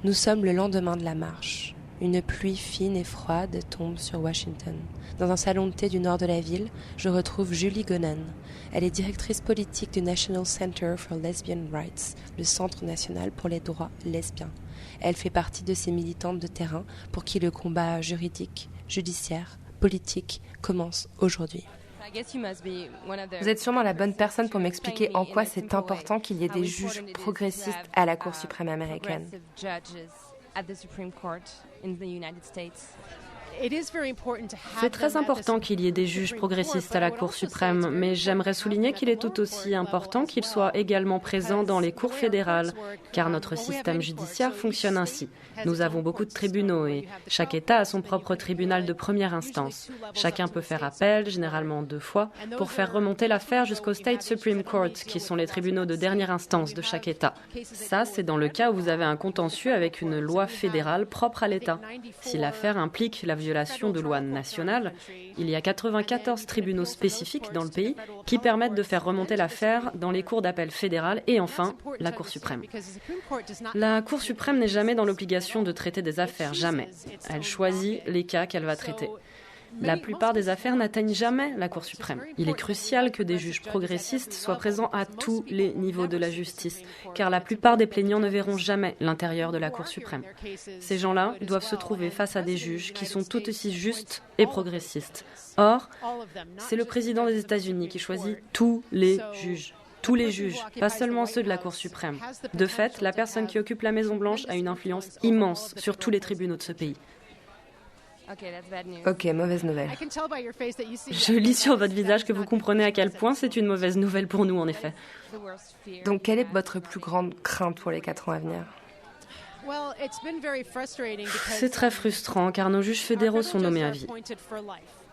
Nous sommes le lendemain de la marche. Une pluie fine et froide tombe sur Washington. Dans un salon de thé du nord de la ville, je retrouve Julie Gonan. Elle est directrice politique du National Center for Lesbian Rights, le Centre national pour les droits lesbiens. Elle fait partie de ces militantes de terrain pour qui le combat juridique, judiciaire, politique commence aujourd'hui. Vous êtes sûrement la bonne personne pour m'expliquer en quoi c'est important qu'il y ait des juges progressistes à la Cour suprême américaine. C'est très important qu'il y ait des juges progressistes à la Cour suprême, mais j'aimerais souligner qu'il est tout aussi important qu'ils soient également présents dans les cours fédérales, car notre système judiciaire fonctionne ainsi. Nous avons beaucoup de tribunaux et chaque État a son propre tribunal de première instance. Chacun peut faire appel, généralement 2 fois, pour faire remonter l'affaire jusqu'au State Supreme Court, qui sont les tribunaux de dernière instance de chaque État. Ça, c'est dans le cas où vous avez un contentieux avec une loi fédérale propre à l'État. Si l'affaire implique la violation de lois nationales, il y a 94 tribunaux spécifiques dans le pays qui permettent de faire remonter l'affaire dans les cours d'appel fédérales et enfin la Cour suprême. La Cour suprême n'est jamais dans l'obligation de traiter des affaires, jamais. Elle choisit les cas qu'elle va traiter. La plupart des affaires n'atteignent jamais la Cour suprême. Il est crucial que des juges progressistes soient présents à tous les niveaux de la justice, car la plupart des plaignants ne verront jamais l'intérieur de la Cour suprême. Ces gens-là doivent se trouver face à des juges qui sont tout aussi justes et progressistes. Or, c'est le président des États-Unis qui choisit tous les juges. Tous les juges, pas seulement ceux de la Cour suprême. De fait, la personne qui occupe la Maison-Blanche a une influence immense sur tous les tribunaux de ce pays. Ok, mauvaise nouvelle. Je lis sur votre visage que vous comprenez à quel point c'est une mauvaise nouvelle pour nous, en effet. Donc, quelle est votre plus grande crainte pour les 4 ans à venir? C'est très frustrant car nos juges fédéraux sont nommés à vie.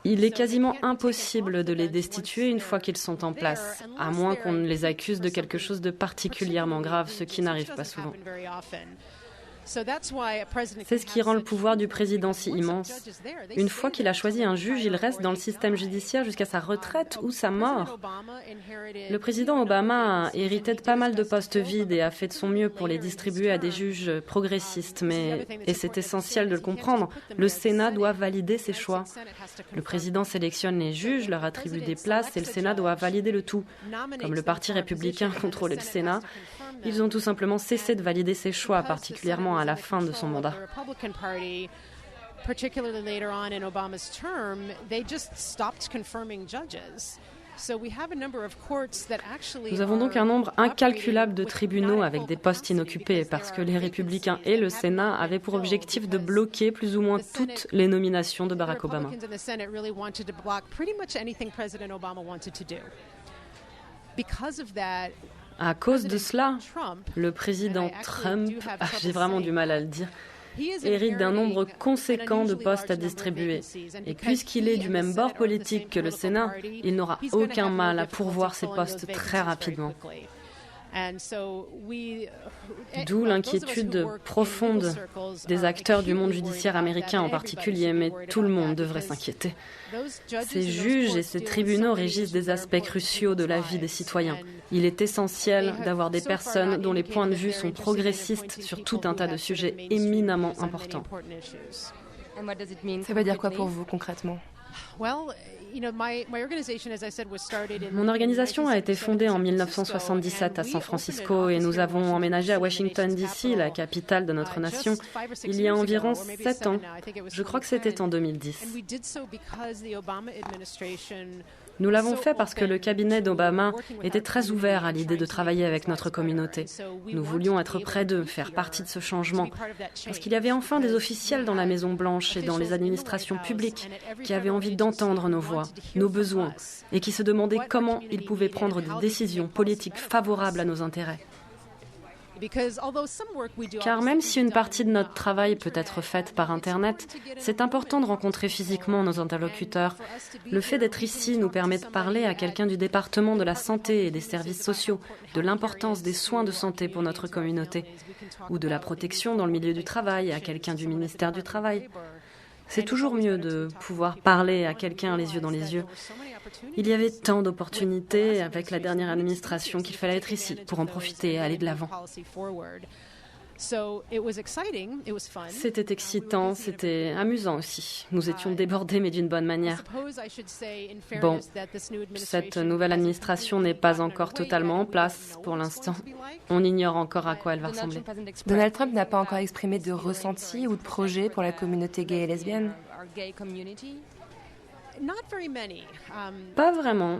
Il est quasiment impossible de les destituer une fois qu'ils sont en place, à moins qu'on ne les accuse de quelque chose de particulièrement grave, ce qui n'arrive pas souvent. C'est ce qui rend le pouvoir du président si immense. Une fois qu'il a choisi un juge, il reste dans le système judiciaire jusqu'à sa retraite ou sa mort. Le président Obama a hérité de pas mal de postes vides et a fait de son mieux pour les distribuer à des juges progressistes. Et c'est essentiel de le comprendre, le Sénat doit valider ses choix. Le président sélectionne les juges, leur attribue des places et le Sénat doit valider le tout. Comme le Parti républicain contrôlait le Sénat, ils ont tout simplement cessé de valider ses choix, particulièrement à la fin de son mandat. Nous avons donc un nombre incalculable de tribunaux avec des postes inoccupés parce que les républicains et le Sénat avaient pour objectif de bloquer plus ou moins toutes les nominations de Barack Obama. À cause de cela, le président Trump, j'ai vraiment du mal à le dire, hérite d'un nombre conséquent de postes à distribuer. Et puisqu'il est du même bord politique que le Sénat, il n'aura aucun mal à pourvoir ces postes très rapidement. D'où l'inquiétude profonde des acteurs du monde judiciaire américain en particulier, mais tout le monde devrait s'inquiéter. Ces juges et ces tribunaux régissent des aspects cruciaux de la vie des citoyens. Il est essentiel d'avoir des personnes dont les points de vue sont progressistes sur tout un tas de sujets éminemment importants. Ça veut dire quoi pour vous concrètement ? Mon organisation a été fondée en 1977 à San Francisco et nous avons emménagé à Washington, D.C., la capitale de notre nation, il y a environ 7 ans. Je crois que c'était en 2010. Nous l'avons fait parce que le cabinet d'Obama était très ouvert à l'idée de travailler avec notre communauté. Nous voulions être près d'eux, faire partie de ce changement. Parce qu'il y avait enfin des officiels dans la Maison-Blanche et dans les administrations publiques qui avaient envie d'entendre nos voix, nos besoins, et qui se demandaient comment ils pouvaient prendre des décisions politiques favorables à nos intérêts. Car même si une partie de notre travail peut être faite par Internet, c'est important de rencontrer physiquement nos interlocuteurs. Le fait d'être ici nous permet de parler à quelqu'un du département de la santé et des services sociaux, de l'importance des soins de santé pour notre communauté, ou de la protection dans le milieu du travail à quelqu'un du ministère du Travail. C'est toujours mieux de pouvoir parler à quelqu'un les yeux dans les yeux. Il y avait tant d'opportunités avec la dernière administration qu'il fallait être ici pour en profiter et aller de l'avant. C'était excitant, c'était amusant aussi. Nous étions débordés, mais d'une bonne manière. Bon, cette nouvelle administration n'est pas encore totalement en place pour l'instant. On ignore encore à quoi elle va ressembler. Donald Trump n'a pas encore exprimé de ressenti ou de projet pour la communauté gay et lesbienne? Pas vraiment.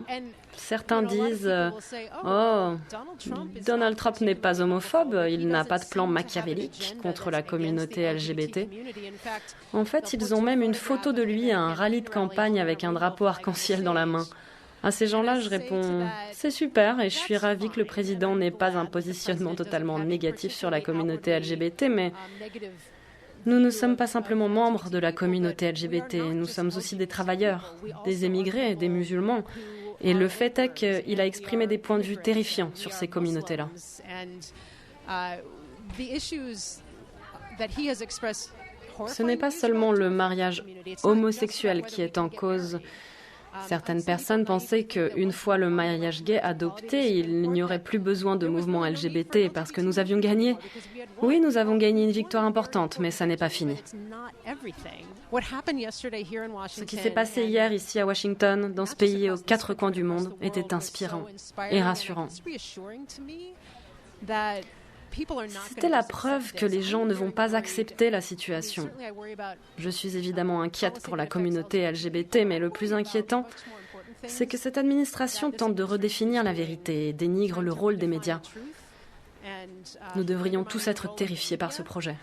Certains disent « Oh, Donald Trump n'est pas homophobe, il n'a pas de plan machiavélique contre la communauté LGBT. » En fait, ils ont même une photo de lui à un rallye de campagne avec un drapeau arc-en-ciel dans la main. À ces gens-là, je réponds « C'est super et je suis ravie que le président n'ait pas un positionnement totalement négatif sur la communauté LGBT, mais... Nous ne sommes pas simplement membres de la communauté LGBT, nous sommes aussi des travailleurs, des émigrés, des musulmans. Et le fait est qu'il a exprimé des points de vue terrifiants sur ces communautés-là. Ce n'est pas seulement le mariage homosexuel qui est en cause. Certaines personnes pensaient qu'une fois le mariage gay adopté, il n'y aurait plus besoin de mouvement LGBT parce que nous avions gagné. Oui, nous avons gagné une victoire importante, mais ça n'est pas fini. Ce qui s'est passé hier ici à Washington, dans ce pays aux 4 coins du monde, était inspirant et rassurant. C'était la preuve que les gens ne vont pas accepter la situation. Je suis évidemment inquiète pour la communauté LGBT, mais le plus inquiétant, c'est que cette administration tente de redéfinir la vérité et dénigre le rôle des médias. Nous devrions tous être terrifiés par ce projet.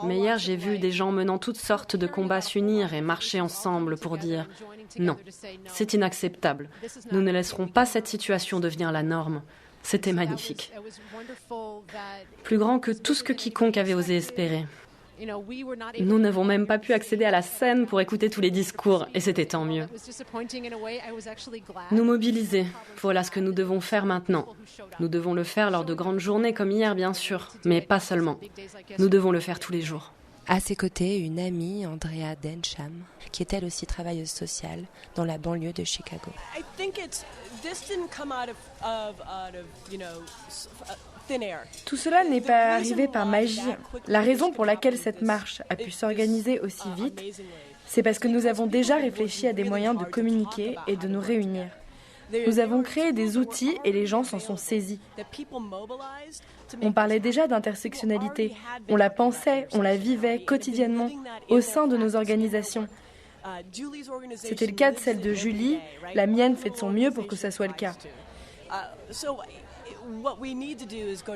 Mais hier, j'ai vu des gens menant toutes sortes de combats s'unir et marcher ensemble pour dire « Non, c'est inacceptable. Nous ne laisserons pas cette situation devenir la norme. » C'était magnifique. Plus grand que tout ce que quiconque avait osé espérer. Nous n'avons même pas pu accéder à la scène pour écouter tous les discours, et c'était tant mieux. Nous mobiliser, voilà ce que nous devons faire maintenant. Nous devons le faire lors de grandes journées comme hier, bien sûr, mais pas seulement. Nous devons le faire tous les jours. À ses côtés, une amie, Andrea Densham, qui est elle aussi travailleuse sociale dans la banlieue de Chicago. Tout cela n'est pas arrivé par magie. La raison pour laquelle cette marche a pu s'organiser aussi vite, c'est parce que nous avons déjà réfléchi à des moyens de communiquer et de nous réunir. Nous avons créé des outils et les gens s'en sont saisis. On parlait déjà d'intersectionnalité. On la pensait, on la vivait quotidiennement au sein de nos organisations. C'était le cas de celle de Julie. La mienne fait de son mieux pour que ça soit le cas.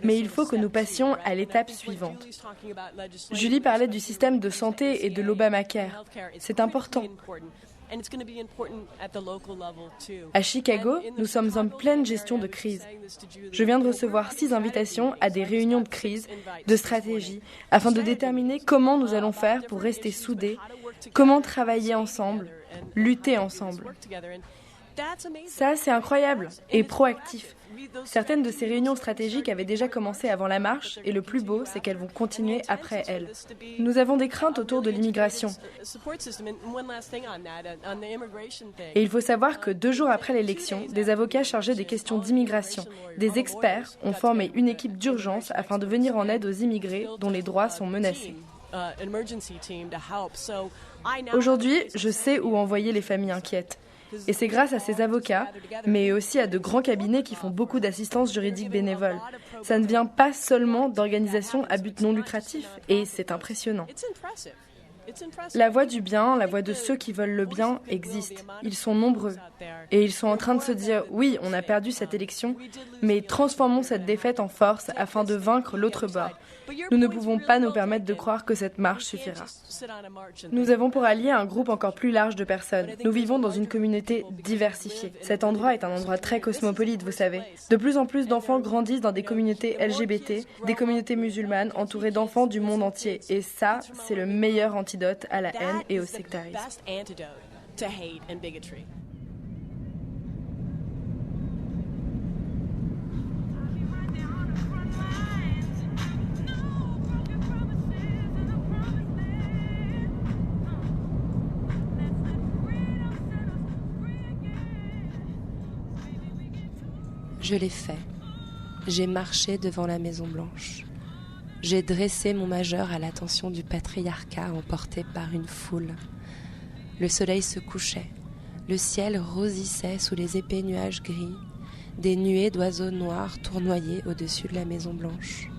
Mais il faut que nous passions à l'étape suivante. Julie parlait du système de santé et de l'Obamacare. C'est important. À Chicago, nous sommes en pleine gestion de crise. Je viens de recevoir 6 invitations à des réunions de crise, de stratégie, afin de déterminer comment nous allons faire pour rester soudés, comment travailler ensemble, lutter ensemble. Ça, c'est incroyable et proactif. Certaines de ces réunions stratégiques avaient déjà commencé avant la marche et le plus beau, c'est qu'elles vont continuer après elles. Nous avons des craintes autour de l'immigration. Et il faut savoir que 2 jours après l'élection, des avocats chargés des questions d'immigration, des experts, ont formé une équipe d'urgence afin de venir en aide aux immigrés dont les droits sont menacés. Aujourd'hui, je sais où envoyer les familles inquiètes. Et c'est grâce à ces avocats, mais aussi à de grands cabinets qui font beaucoup d'assistance juridique bénévole. Ça ne vient pas seulement d'organisations à but non lucratif, et c'est impressionnant. La voix du bien, la voix de ceux qui veulent le bien existe. Ils sont nombreux. Et ils sont en train de se dire, oui, on a perdu cette élection, mais transformons cette défaite en force afin de vaincre l'autre bord. Nous ne pouvons pas nous permettre de croire que cette marche suffira. Nous avons pour allié un groupe encore plus large de personnes. Nous vivons dans une communauté diversifiée. Cet endroit est un endroit très cosmopolite, vous savez. De plus en plus d'enfants grandissent dans des communautés LGBT, des communautés musulmanes entourées d'enfants du monde entier. Et ça, c'est le meilleur antidote à la haine et au sectarisme. Je l'ai fait. J'ai marché devant la Maison-Blanche. J'ai dressé mon majeur à l'attention du patriarcat emporté par une foule. Le soleil se couchait. Le ciel rosissait sous les épais nuages gris. Des nuées d'oiseaux noirs tournoyaient au-dessus de la Maison-Blanche.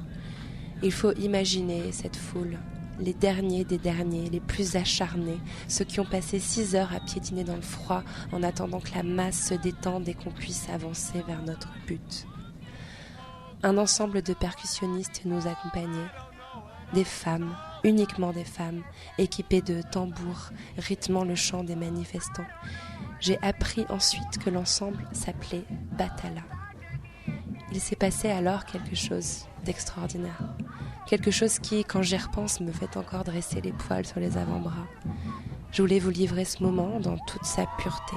Il faut imaginer cette foule, les derniers des derniers, les plus acharnés, ceux qui ont passé 6 heures à piétiner dans le froid en attendant que la masse se détende et qu'on puisse avancer vers notre but. Un ensemble de percussionnistes nous accompagnait, des femmes, uniquement des femmes, équipées de tambours, rythmant le chant des manifestants. J'ai appris ensuite que l'ensemble s'appelait Batala. Il s'est passé alors quelque chose d'extraordinaire. Quelque chose qui, quand j'y repense, me fait encore dresser les poils sur les avant-bras. Je voulais vous livrer ce moment dans toute sa pureté.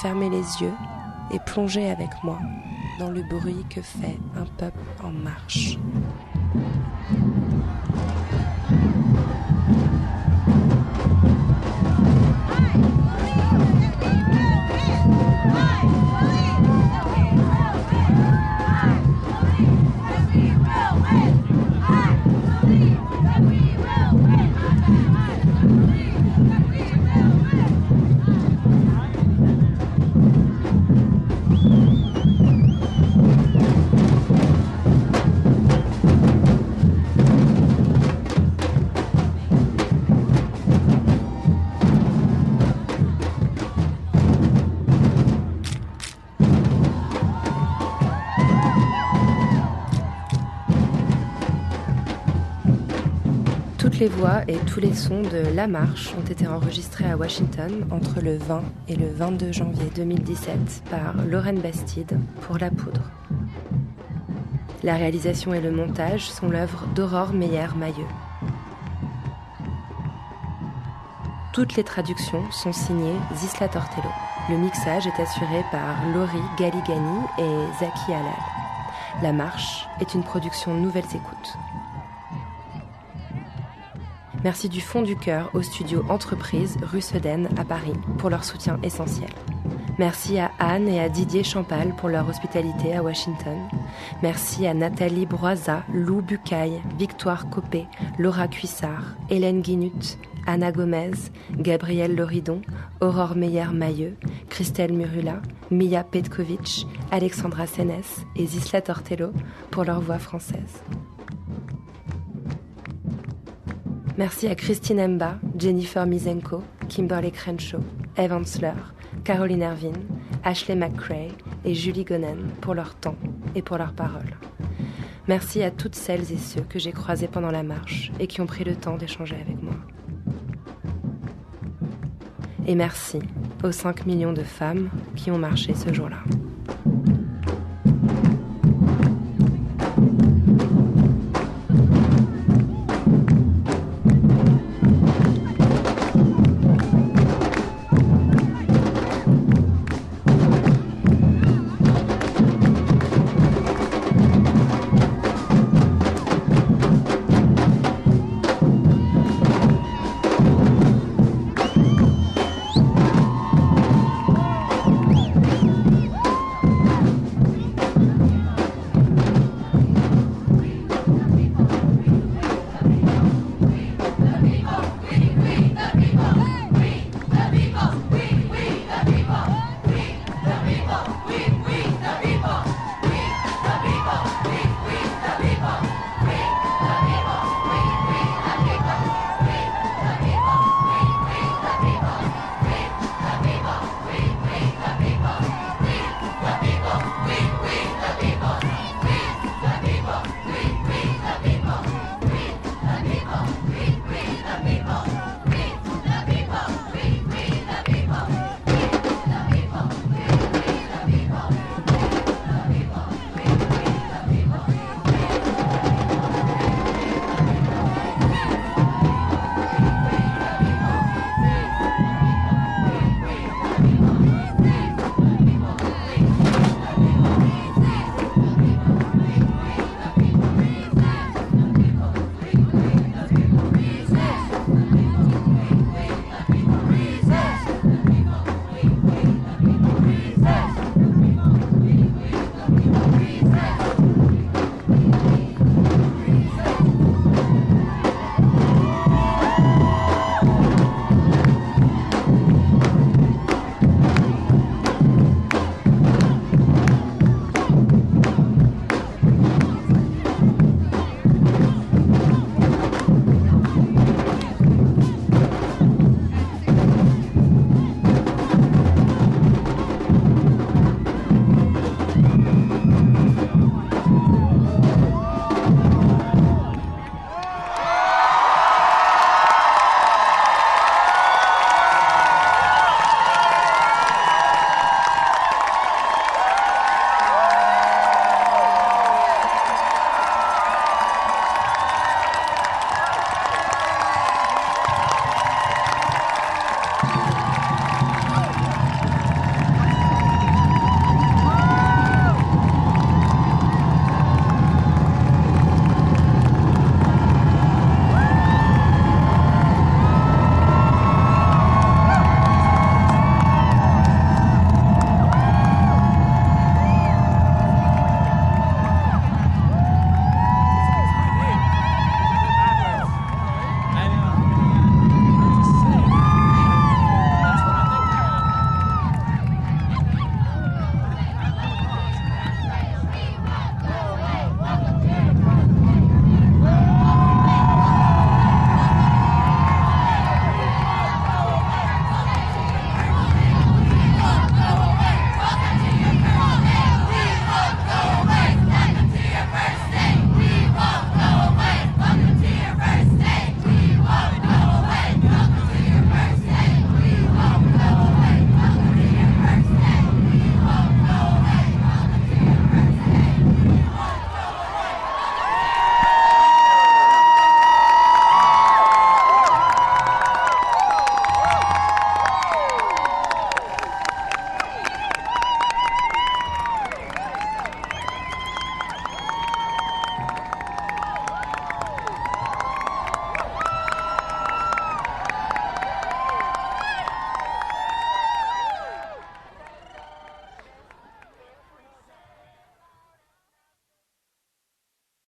Fermez les yeux et plongez avec moi dans le bruit que fait un peuple en marche. Toutes les voix et tous les sons de La Marche ont été enregistrés à Washington entre le 20 et le 22 janvier 2017 par Lorraine Bastide pour La Poudre. La réalisation et le montage sont l'œuvre d'Aurore Meyer-Mailleux. Toutes les traductions sont signées Zisla Tortello. Le mixage est assuré par Laurie Galigani et Zaki Halal. La Marche est une production Nouvelles Écoutes. Merci du fond du cœur au studio Entreprise rue Sedaine à Paris pour leur soutien essentiel. Merci à Anne et à Didier Champal pour leur hospitalité à Washington. Merci à Nathalie Broisa, Lou Bucaille, Victoire Copé, Laura Cuissard, Hélène Guinut, Anna Gomez, Gabrielle Loridon, Aurore Meyer-Mailleux, Christelle Murula, Mia Petkovic, Alexandra Sénès et Zisla Tortello pour leur voix française. Merci à Christine Emba, Jennifer Mizenko, Kimberly Crenshaw, Eve Hansler, Caroline Ervin, Ashley McCrae et Julie Gonen pour leur temps et pour leurs paroles. Merci à toutes celles et ceux que j'ai croisés pendant la marche et qui ont pris le temps d'échanger avec moi. Et merci aux 5 millions de femmes qui ont marché ce jour-là.